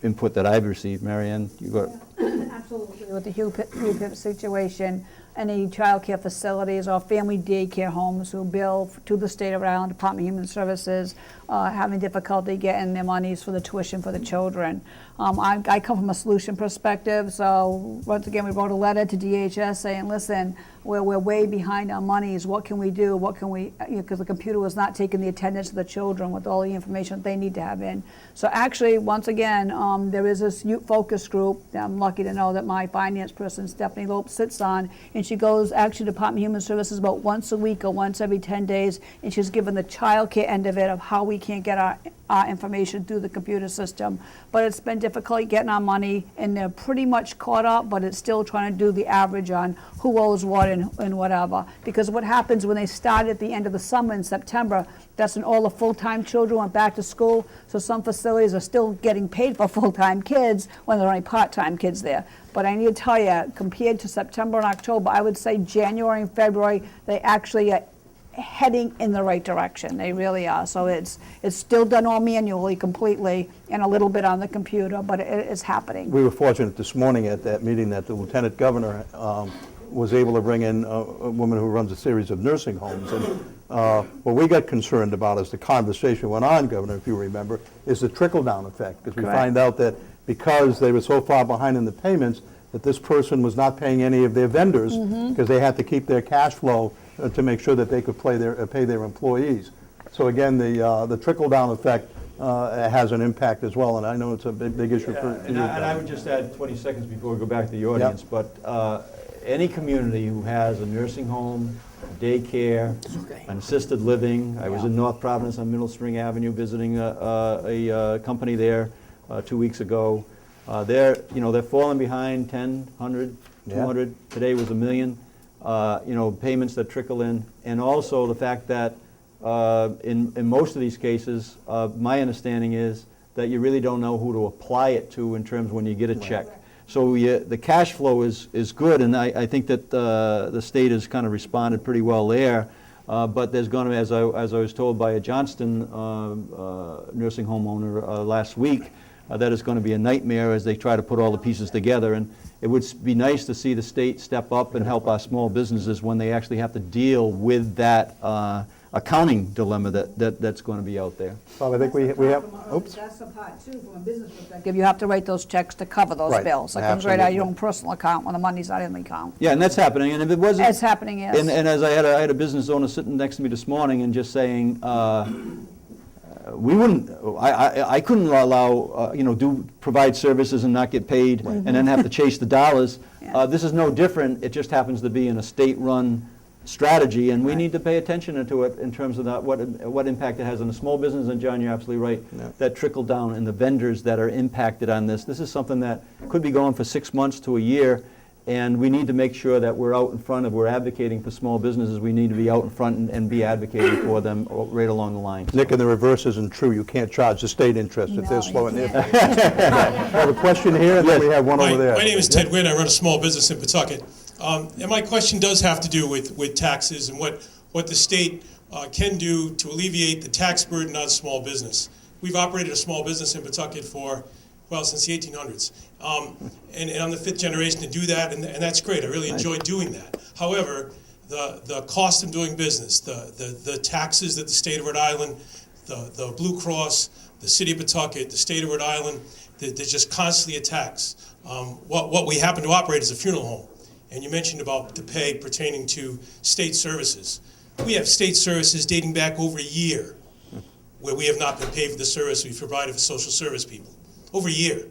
input that I've received. Marianne, you got? Absolutely. With the HUPIP situation, any child care facilities or family daycare homes who bill to the state of Rhode Island Department of Human Services having difficulty getting their monies for the tuition for the children. I come from a solution perspective, so once again we wrote a letter to DHS saying, listen, we're way behind on monies. What can we do? What can we, because the computer was not taking the attendance of the children with all the information they need to have in. So actually, once again, there is this youth focus group that I'm lucky to know that my finance person, Stephanie Lope, sits on, and she goes actually to Department of Human Services about once a week or once every 10 days, and she's given the child care end of it of how we can't get our information through the computer system. But it's been difficult getting our money, and they're pretty much caught up, but it's still trying to do the average on who owes what and whatever. Because what happens when they start at the end of the summer in September, that's when all the full-time children went back to school, so some facilities are still getting paid for full-time kids when there are only part-time kids there. But I need to tell you, compared to September and October, I would say January and February, they actually are heading in the right direction. They really are. So it's still done all manually completely and a little bit on the computer, but it is happening. We were fortunate this morning at that meeting that the Lieutenant Governor was able to bring in a woman who runs a series of nursing homes. And what we got concerned about as the conversation went on, Governor, if you remember, is the trickle-down effect. Because we Correct. find out that because they were so far behind in the payments, that this person was not paying any of their vendors because they had to keep their cash flow to make sure that they could pay their employees. So again, the trickle-down effect has an impact as well, and I know it's a big issue for you. And I would just add 20 seconds before we go back to the audience, but any community who has a nursing home, daycare, an assisted living. I was in North Providence on Middle Spring Avenue visiting a company there 2 weeks ago. They're falling behind 10, 100, 200. Today was $1 million. Payments that trickle in, and also the fact that in most of these cases, my understanding is that you really don't know who to apply it to in terms when you get a check. So the cash flow is good, and I think that the state has kind of responded pretty well there. But there's going to, as I was told by a Johnston nursing home owner last week, that is going to be a nightmare as they try to put all the pieces together. And it would be nice to see the state step up and help our small businesses when they actually have to deal with that accounting dilemma that's going to be out there. Well, I think we have, oops. That's the part too, from a business perspective. You have to write those checks to cover those Right, bills. It comes right out of your absolutely. own personal account when the money's not in the account. Yeah, and that's happening. And if it wasn't, It's happening, yes. and as I had a business owner sitting next to me this morning and just saying, we wouldn't, I couldn't allow, provide services and not get paid and then have to chase the dollars. Yeah. This is no different. It just happens to be in a state-run strategy, and we need to pay attention to it in terms of what impact it has on the small business. And John, you're absolutely right. That trickle down and the vendors that are impacted on this. This is something that could be going for 6 months to a year. And we need to make sure that we're out in front we're advocating for small businesses. We need to be out in front and be advocating for them right along the line. Nick, and the reverse isn't true. You can't charge the state interest if No, they're you slowing their can't. I have a question here, and then we have one over there. My name is Ted Wynn. I run a small business in Pawtucket. And my question does have to do with taxes and what the state can do to alleviate the tax burden on small business. We've operated a small business in Pawtucket since the 1800s. And I'm the 5th generation to do that, and that's great. I really enjoy doing that. However, the cost of doing business, the taxes that the state of Rhode Island, the Blue Cross, the city of Pawtucket, the state of Rhode Island, they're just constantly attacks. What we happen to operate is a funeral home. And you mentioned about the pay pertaining to state services. We have state services dating back over a year where we have not been paid for the service we've provided for social service people. Over a year.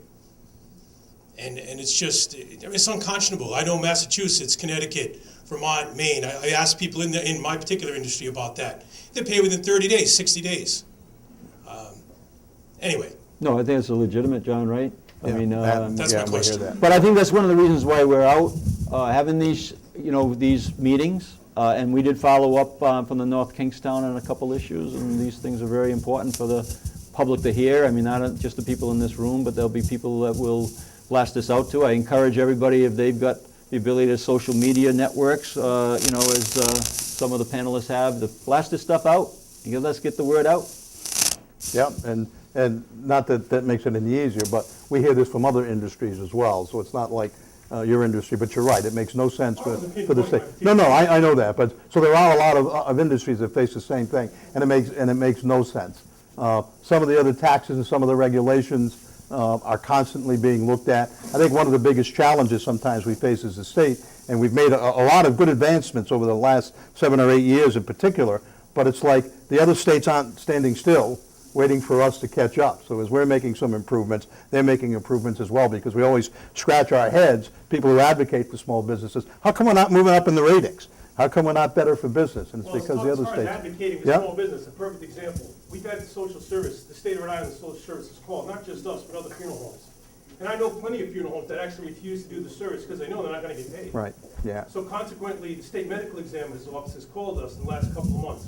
And it's just, it's unconscionable. I know Massachusetts, Connecticut, Vermont, Maine. I asked people in my particular industry about that. They pay within 30 days, 60 days. Anyway. No, I think it's legitimate, John, right? Yeah, I mean, that's my question. but I think that's one of the reasons why we're out having these, these meetings. And we did follow up from the North Kingstown on a couple issues, and these things are very important for the public to hear. I mean, not just the people in this room, but there'll be people that will blast this out to. I encourage everybody, if they've got the ability to social media networks, as some of the panelists have, to blast this stuff out. Let's get the word out. Yeah, and not that makes it any easier, but we hear this from other industries as well, so it's not like your industry, but you're right, it makes no sense for the state. No, I know that, but so there are a lot of industries that face the same thing, and it makes no sense. Some of the other taxes and some of the regulations are constantly being looked at. I think one of the biggest challenges sometimes we face as a state, and we've made a lot of good advancements over the last 7 or 8 years in particular, but it's like the other states aren't standing still waiting for us to catch up. So as we're making some improvements, they're making improvements as well, because we always scratch our heads, people who advocate for small businesses, how come we're not moving up in the ratings? How come we're not better for business? And it's because the other states. Advocating for small business, a perfect example. We've had social service, the state of Rhode Island social services called, not just us, but other funeral homes. And I know plenty of funeral homes that actually refuse to do the service because they know they're not going to get paid. Right, yeah. So consequently, the state medical examiner's office has called us in the last couple of months.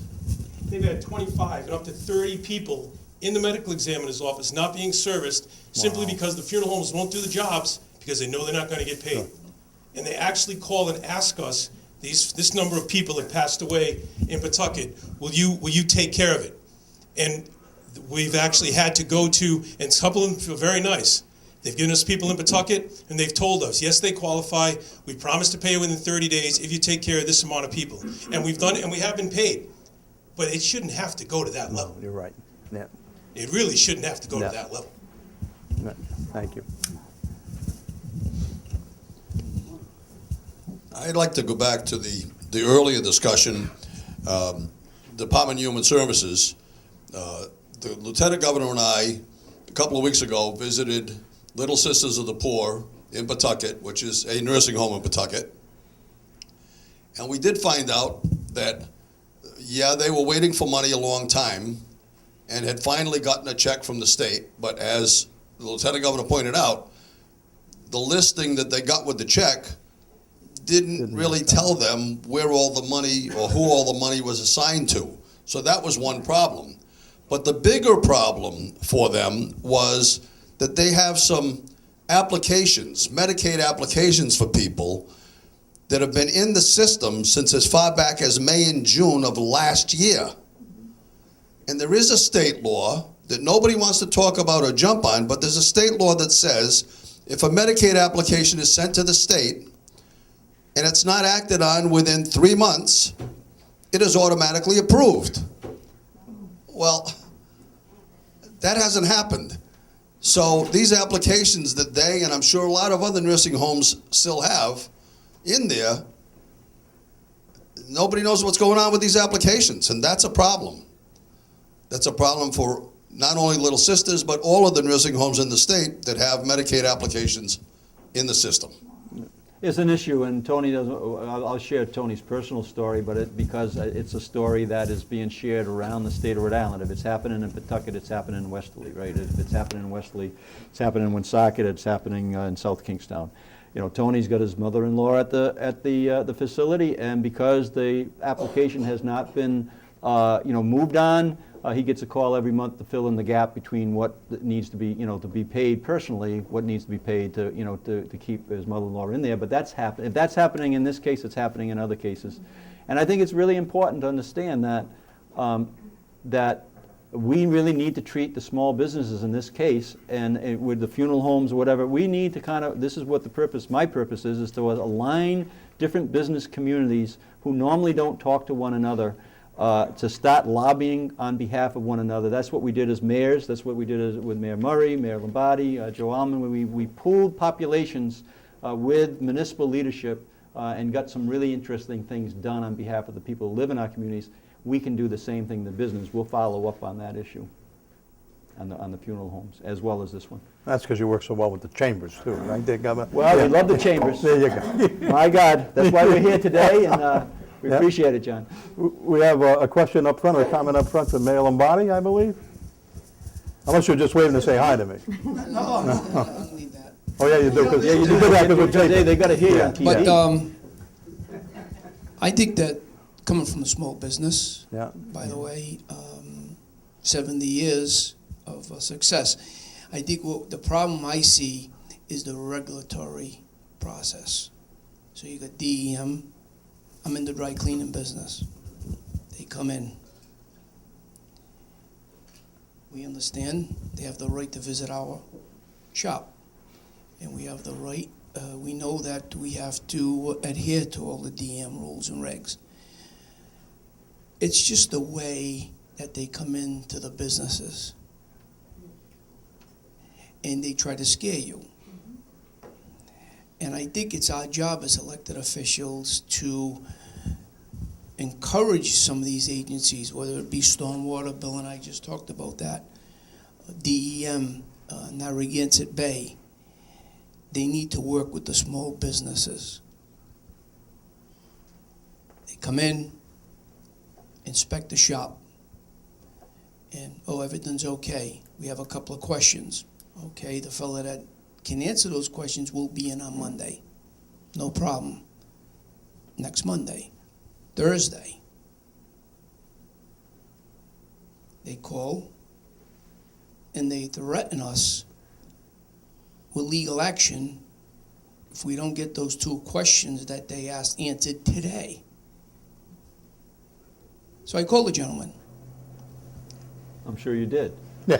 They've had 25 and up to 30 people in the medical examiner's office not being serviced simply because the funeral homes won't do the jobs because they know they're not going to get paid. Sure. And they actually call and ask us, this number of people have passed away in Pawtucket, will you take care of it? And we've actually had to go to, and a couple of them feel very nice, They've given us people in Pawtucket, and they've told us, yes, they qualify. We promise to pay you within 30 days if you take care of this amount of people. And we've done it, and we have been paid. But it shouldn't have to go to that level. You're right. Yeah. It really shouldn't have to go Yeah. to that level. Yeah. Thank you. I'd like to go back to the earlier discussion, Department of Human Services. The Lieutenant Governor and I, a couple of weeks ago, visited Little Sisters of the Poor in Pawtucket, which is a nursing home in Pawtucket. And we did find out that, yeah, they were waiting for money a long time and had finally gotten a check from the state. But as the Lieutenant Governor pointed out, the listing that they got with the check didn't really tell them where all the money or who all the money was assigned to. So that was one problem. But the bigger problem for them was that they have some applications, Medicaid applications for people that have been in the system since as far back as May and June of last year. And there is a state law that nobody wants to talk about or jump on, but there's a state law that says if a Medicaid application is sent to the state and it's not acted on within 3 months, it is automatically approved. Well, that hasn't happened. So these applications that they, and I'm sure a lot of other nursing homes still have in there, nobody knows what's going on with these applications, and that's a problem. That's a problem for not only Little Sisters, but all of the nursing homes in the state that have Medicaid applications in the system. It's an issue, and Tony doesn't. I'll share Tony's personal story, but because it's a story that is being shared around the state of Rhode Island. If it's happening in Pawtucket, it's happening in Westerly, right? If it's happening in Westerly, it's happening in Woonsocket, it's happening in South Kingstown. You know, Tony's got his mother-in-law at the facility, and because the application has not been moved on, he gets a call every month to fill in the gap between what needs to be, to be paid personally, what needs to be paid to, to keep his mother-in-law in there. But that's happening. If that's happening in this case, it's happening in other cases. And I think it's really important to understand that that we really need to treat the small businesses in this case, and with the funeral homes or whatever, we need to kind of, this is what the purpose, my purpose is to align different business communities who normally don't talk to one another, to start lobbying on behalf of one another. That's what we did as mayors. That's what we did with Mayor Murray, Mayor Lombardi, Joe Alman. We pooled populations with municipal leadership and got some really interesting things done on behalf of the people who live in our communities. We can do the same thing in the business. We'll follow up on that issue, on the funeral homes, as well as this one. That's because you work so well with the chambers, too, right, there, Governor? Well, we love the chambers. There you go. My God, that's why we're here today, and we appreciate it, John. We have a question up front, or a comment up front from Mayor Lombardi, I believe? Unless you're just waiting to say hi to me. No, I don't need that. Oh, yeah, you do, because you do that because we're taping. They got to hear you on TV. But I think that coming from a small business, Yeah. by the way, 70 years of success, I think the problem I see is the regulatory process. So you got DEM. I'm in the dry cleaning business. They come in. We understand they have the right to visit our shop. And we have the right, we know that we have to adhere to all the DEM rules and regs. It's just the way that they come into the businesses. And they try to scare you. And I think it's our job as elected officials to encourage some of these agencies, whether it be Stormwater, Bill and I just talked about that, DEM, Narragansett Bay. They need to work with the small businesses. They come in, inspect the shop, and, oh, everything's okay. We have a couple of questions. Okay, the fella that can answer those questions will be in on Monday. No problem. Next Monday, Thursday, they call and they threaten us with legal action if we don't get those 2 questions that they asked answered today. So I called the gentleman. I'm sure you did. No,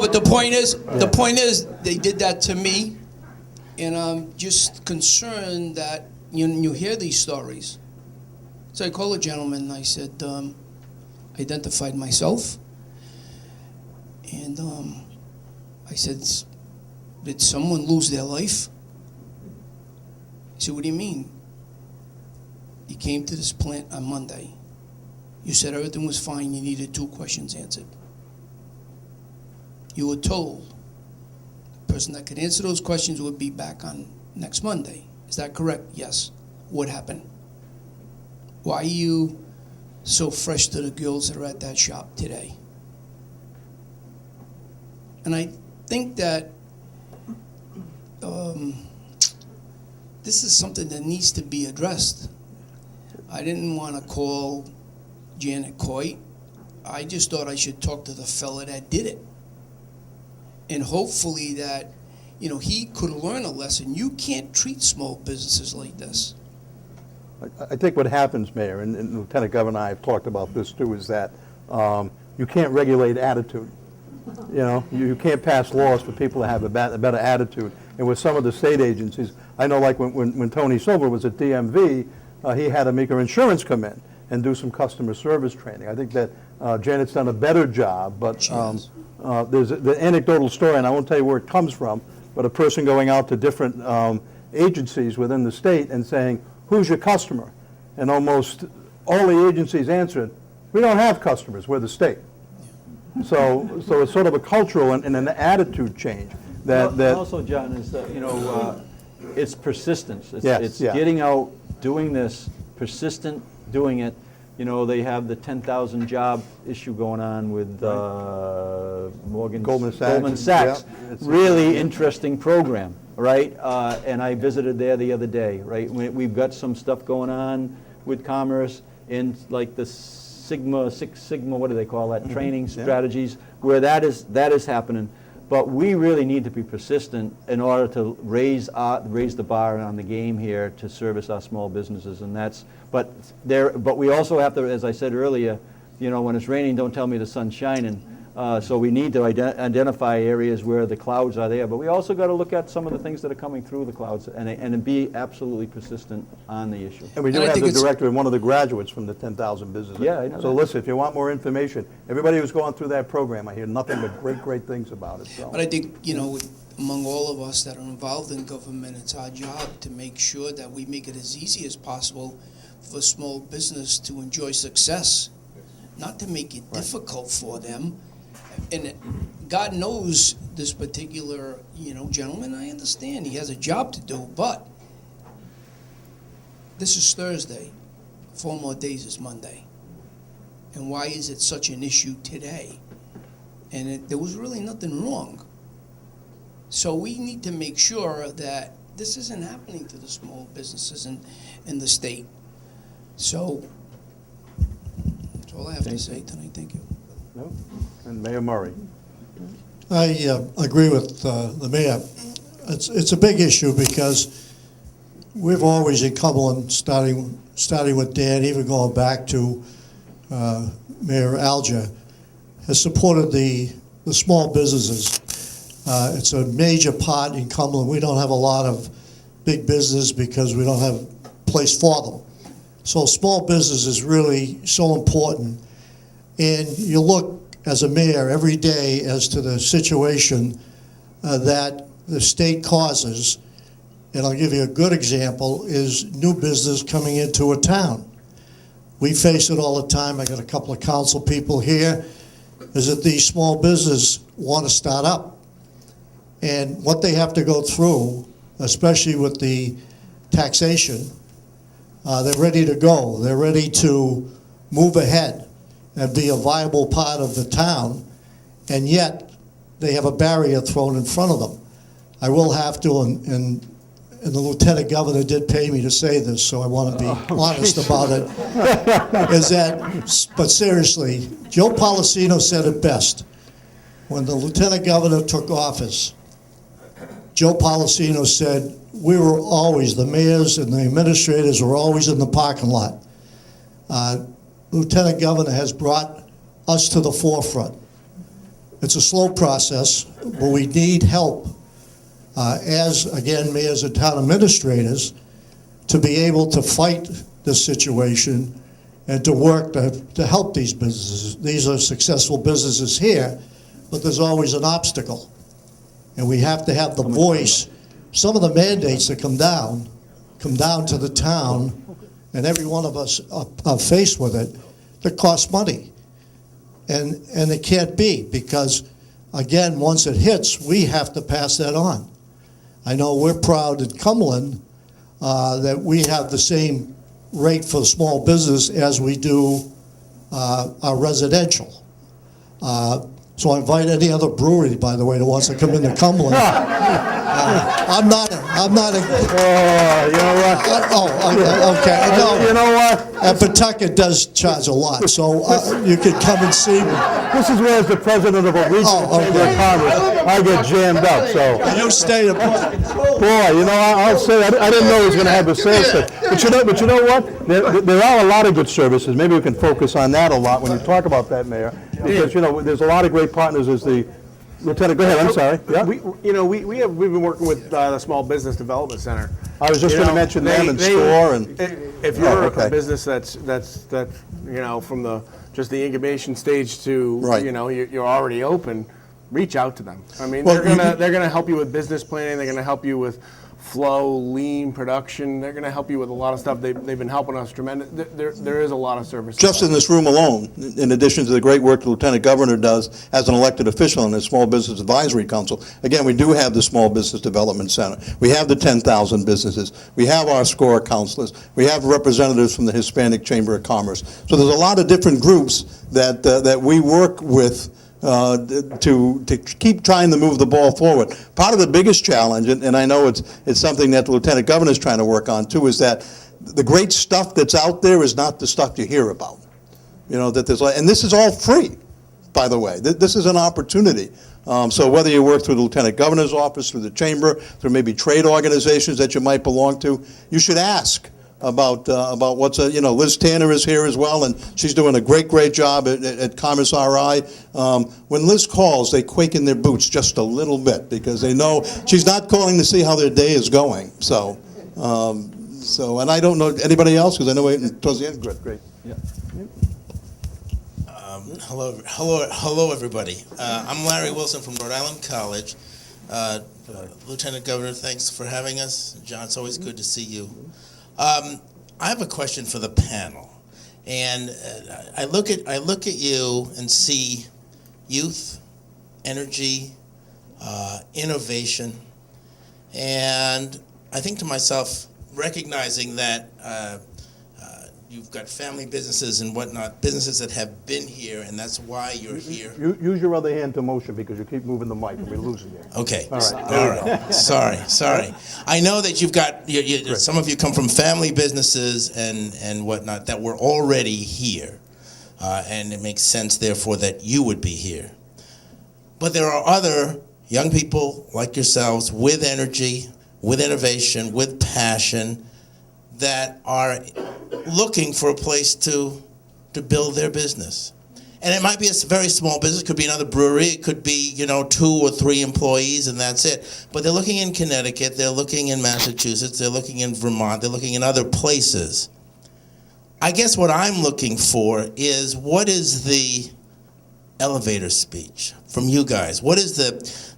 but the point is, they did that to me, and I'm just concerned that you hear these stories. So I called a gentleman and I said, identified myself, and I said, did someone lose their life? He said, what do you mean? You came to this plant on Monday. You said everything was fine, you needed 2 questions answered. You were told the person that could answer those questions would be back on next Monday. Is that correct? Yes. What happened? Why are you so fresh to the girls that are at that shop today? And I think that this is something that needs to be addressed. I didn't want to call Janet Coit. I just thought I should talk to the fella that did it. And hopefully that, he could learn a lesson. You can't treat small businesses like this. I think what happens, Mayor, and Lieutenant Governor and I have talked about this too, is that you can't regulate attitude. You can't pass laws for people to have a better attitude. And with some of the state agencies, I know like when Tony Silver was at DMV, he had Amica Insurance come in and do some customer service training. I think that Janet's done a better job, but there's the anecdotal story, and I won't tell you where it comes from, but a person going out to different agencies within the state and saying, who's your customer? And almost all the agencies answered, we don't have customers, we're the state. So it's sort of a cultural and an attitude change. That also, John, is that, it's persistence. It's yeah. Getting out, doing this, persistent, doing it. They have the 10,000 job issue going on with Goldman Sachs. Yeah. It's Really interesting program, right? And I visited there the other day, right? We've got some stuff going on with commerce in like the Six Sigma, what do they call that? Training strategies, where that is happening. But we really need to be persistent in order to raise the bar on the game here to service our small businesses, and that's. But we also have to, as I said earlier, when it's raining, don't tell me the sun's shining. So we need to identify areas where the clouds are there, but we also got to look at some of the things that are coming through the clouds and be absolutely persistent on the issue. And we do have the director and one of the graduates from the 10,000 businesses. Yeah, I know So that. listen, if you want more information, everybody who's going through that program, I hear nothing but great things about it. So. But I think, among all of us that are involved in government, it's our job to make sure that we make it as easy as possible for small business to enjoy success, not to make it difficult for them. And God knows this particular, gentleman, I understand he has a job to do, but this is Thursday. 4 more days is Monday. And why is it such an issue today? And there was really nothing wrong. So we need to make sure that this isn't happening to the small businesses in the state. So that's all I have to say tonight. Thank you. No? And Mayor Murray. I agree with the mayor. It's a big issue because we've always in Cumberland, starting with Dan, even going back to Mayor Alger, has supported the small businesses. It's a major part in Cumberland. We don't have a lot of big business because we don't have a place for them. So small business is really so important. And you look as a mayor every day as to the situation that the state causes. And I'll give you a good example is new business coming into a town. We face it all the time. I got a couple of council people here, is that these small businesses want to start up. And what they have to go through, especially with the taxation, they're ready to go. They're ready to move ahead and be a viable part of the town, and yet they have a barrier thrown in front of them. I will have to, and the Lieutenant Governor did pay me to say this, so I want to be honest about it, is that, but seriously, Joe Policino said it best. When the Lieutenant Governor took office, Joe Policino said, we were always, the mayors and the administrators were always in the parking lot. Lieutenant Governor has brought us to the forefront. It's a slow process, but we need help as, again, mayors and town administrators to be able to fight this situation and to work to help these businesses. These are successful businesses here, but there's always an obstacle. And we have to have the voice. Some of the mandates that come down to the town, and every one of us are faced with it, that costs money. And it can't be, because, again, once it hits, we have to pass that on. I know we're proud in Cumberland that we have the same rate for small business as we do our residential. So I invite any other brewery, by the way, that wants to come into Cumberland. I'm not a. Oh, you know what? Okay. No. You know what? And Pawtucket does charge a lot, so you can come and see me. This is where, as the president of a regional chamber of commerce, I get jammed up, so. You stay in Boy, you know, I'll say, I didn't know he was going to have a sales thing. But you know what? There are a lot of good services. Maybe we can focus on that a lot when you talk about that, Mayor. Because, you know, there's a lot of great partners as the, Lieutenant, go ahead, I'm sorry. Yeah? We've been working with the Small Business Development Center. I was just going to mention them and store and. If you're a business that's from just the incubation stage to you're already open, reach out to them. I mean, they're gonna help you with business planning. They're gonna help you with flow, lean production. They're going to help you with a lot of stuff. They've been helping us tremendous. There is a lot of service. Just in this room alone, in addition to the great work the Lieutenant Governor does as an elected official in the Small Business Advisory Council, again, we do have the Small Business Development Center. We have the 10,000 businesses. We have our SCORE counselors. We have representatives from the Hispanic Chamber of Commerce. So there's a lot of different groups that we work with to keep trying to move the ball forward. Part of the biggest challenge, and I know it's something that the Lieutenant Governor is trying to work on too, is that the great stuff that's out there is not the stuff you hear about. You know, that there's, and this is all free, by the way. This is an opportunity. So whether you work through the Lieutenant Governor's office, through the Chamber, through maybe trade organizations that you might belong to, you should ask about what's Liz Tanner is here as well, and she's doing a great job at Commerce RI. When Liz calls, they quake in their boots just a little bit because they know she's not calling to see how their day is going. So, and I don't know anybody else because I know towards the end. Great. Yeah. Hello, everybody. I'm Larry Wilson from Rhode Island College. Lieutenant Governor, thanks for having us. John, it's always good to see you. I have a question for the panel, and I look at you and see youth, energy, innovation, and I think to myself, recognizing that you've got family businesses and whatnot, businesses that have been here, and that's why you're here. Use your other hand to motion because you keep moving the mic and we're losing you. Okay. All right. Sorry. I know that you've got, some of you come from family businesses and whatnot that were already here, and it makes sense, therefore, that you would be here. But there are other young people like yourselves with energy, with innovation, with passion, that are looking for a place to build their business. And it might be a very small business. It could be another brewery. It could be, 2 or 3 employees, and that's it. But they're looking in Connecticut. They're looking in Massachusetts. They're looking in Vermont. They're looking in other places. I guess what I'm looking for is, what is the elevator speech from you guys? What is the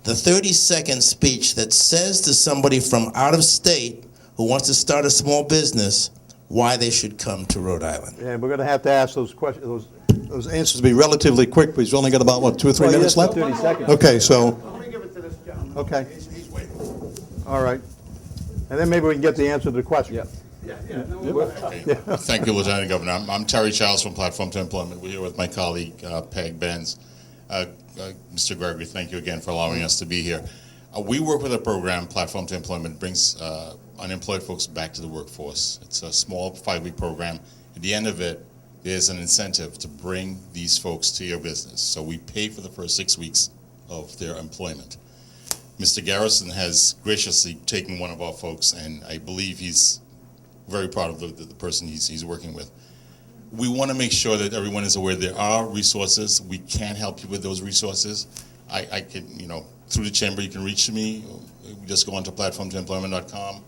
30-second speech that says to somebody from out of state who wants to start a small business why they should come to Rhode Island? Yeah, we're going to have to ask those questions, those answers to be relatively quick, because we've only got about, 2 or 3 minutes left? 30 seconds. Okay, so. Let me give it to this gentleman. Okay. All right. And then maybe we can get the answer to the question. Thank you, Lieutenant Governor. I'm Terry Charles from Platform to Employment. We're here with my colleague, Peg Benz. Mr. Gregory, thank you again for allowing us to be here. We work with a program, Platform to Employment, brings unemployed folks back to the workforce. It's a small 5-week program. At the end of it, there's an incentive to bring these folks to your business. So we pay for the first 6 weeks of their employment. Mr. Garrison has graciously taken one of our folks, and I believe he's very proud of the person he's working with. we want to make sure that everyone is aware there are resources. We can help you with those resources. I can, through the chamber, you can reach me. Just go onto platformtoemployment.com.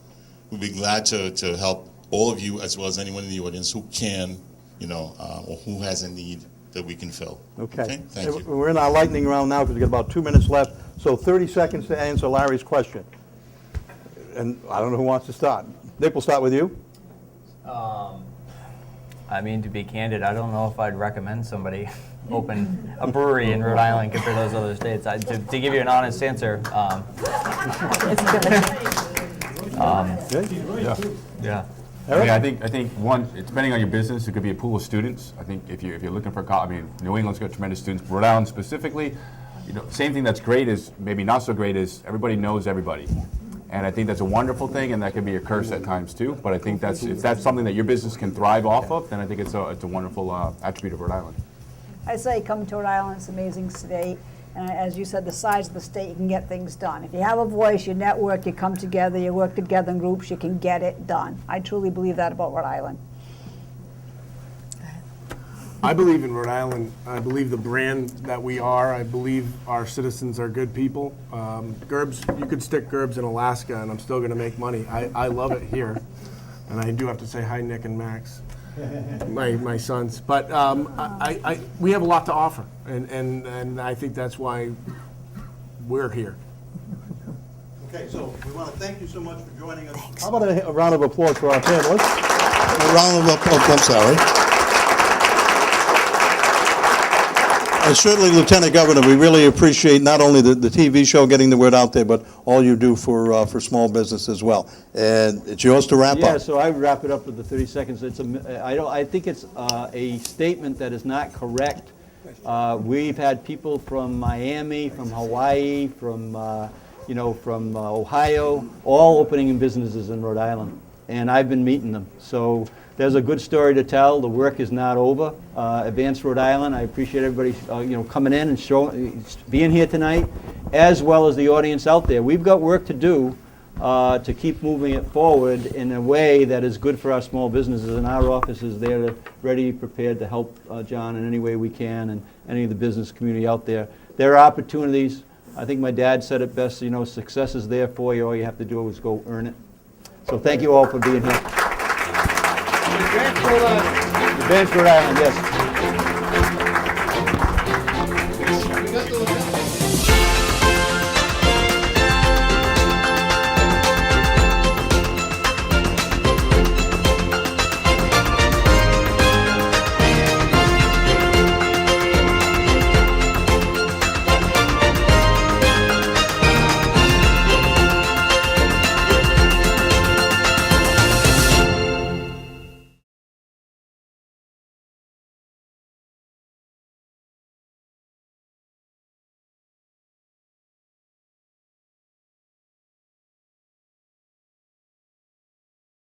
We'd be glad to help all of you, as well as anyone in the audience who can, or who has a need that we can fill. Okay. Thank you. We're in our lightning round now because we've got about 2 minutes left. So 30 seconds to answer Larry's question. And I don't know who wants to start. Nick, we'll start with you. I mean, to be candid, I don't know if I'd recommend somebody open a brewery in Rhode Island compared to those other states. To give you an honest answer, yeah. I mean, I think one, it's depending on your business. It could be a pool of students. I think if you're looking for, New England's got tremendous students. Rhode Island specifically, same thing that's great is maybe not so great is everybody knows everybody, and I think that's a wonderful thing, and that can be a curse at times too. But I think if that's something that your business can thrive off of, then I think it's a wonderful attribute of Rhode Island. I say come to Rhode Island, it's an amazing state. And as you said, the size of the state, you can get things done. If you have a voice, you network, you come together, you work together in groups, you can get it done. I truly believe that about Rhode Island. I believe in Rhode Island. I believe the brand that we are. I believe our citizens are good people. Gerbs, you could stick Gerbs in Alaska and I'm still going to make money. I love it here. And I do have to say hi, Nick and Max, my sons. But we have a lot to offer. And I think that's why we're here. Okay, so we want to thank you so much for joining us. How about a round of applause for our panelists? A round of applause, I'm sorry. And certainly, Lieutenant Governor, we really appreciate not only the TV show getting the word out there, but all you do for small business as well. And it's yours to wrap up. Yeah, so I wrap it up with the 30 seconds. I think it's a statement that is not correct. We've had people from Miami, from Hawaii, from Ohio, all opening businesses in Rhode Island, and I've been meeting them. So there's a good story to tell. The work is not over. Advance Rhode Island. I appreciate everybody, coming in and being here tonight, as well as the audience out there. We've got work to do to keep moving it forward in a way that is good for our small businesses, and our office is there, ready, prepared to help John in any way we can, and any of the business community out there. There are opportunities. I think my dad said it best. Success is there for you. All you have to do is go earn it. So thank you all for being here. Advance Rhode Island, yes.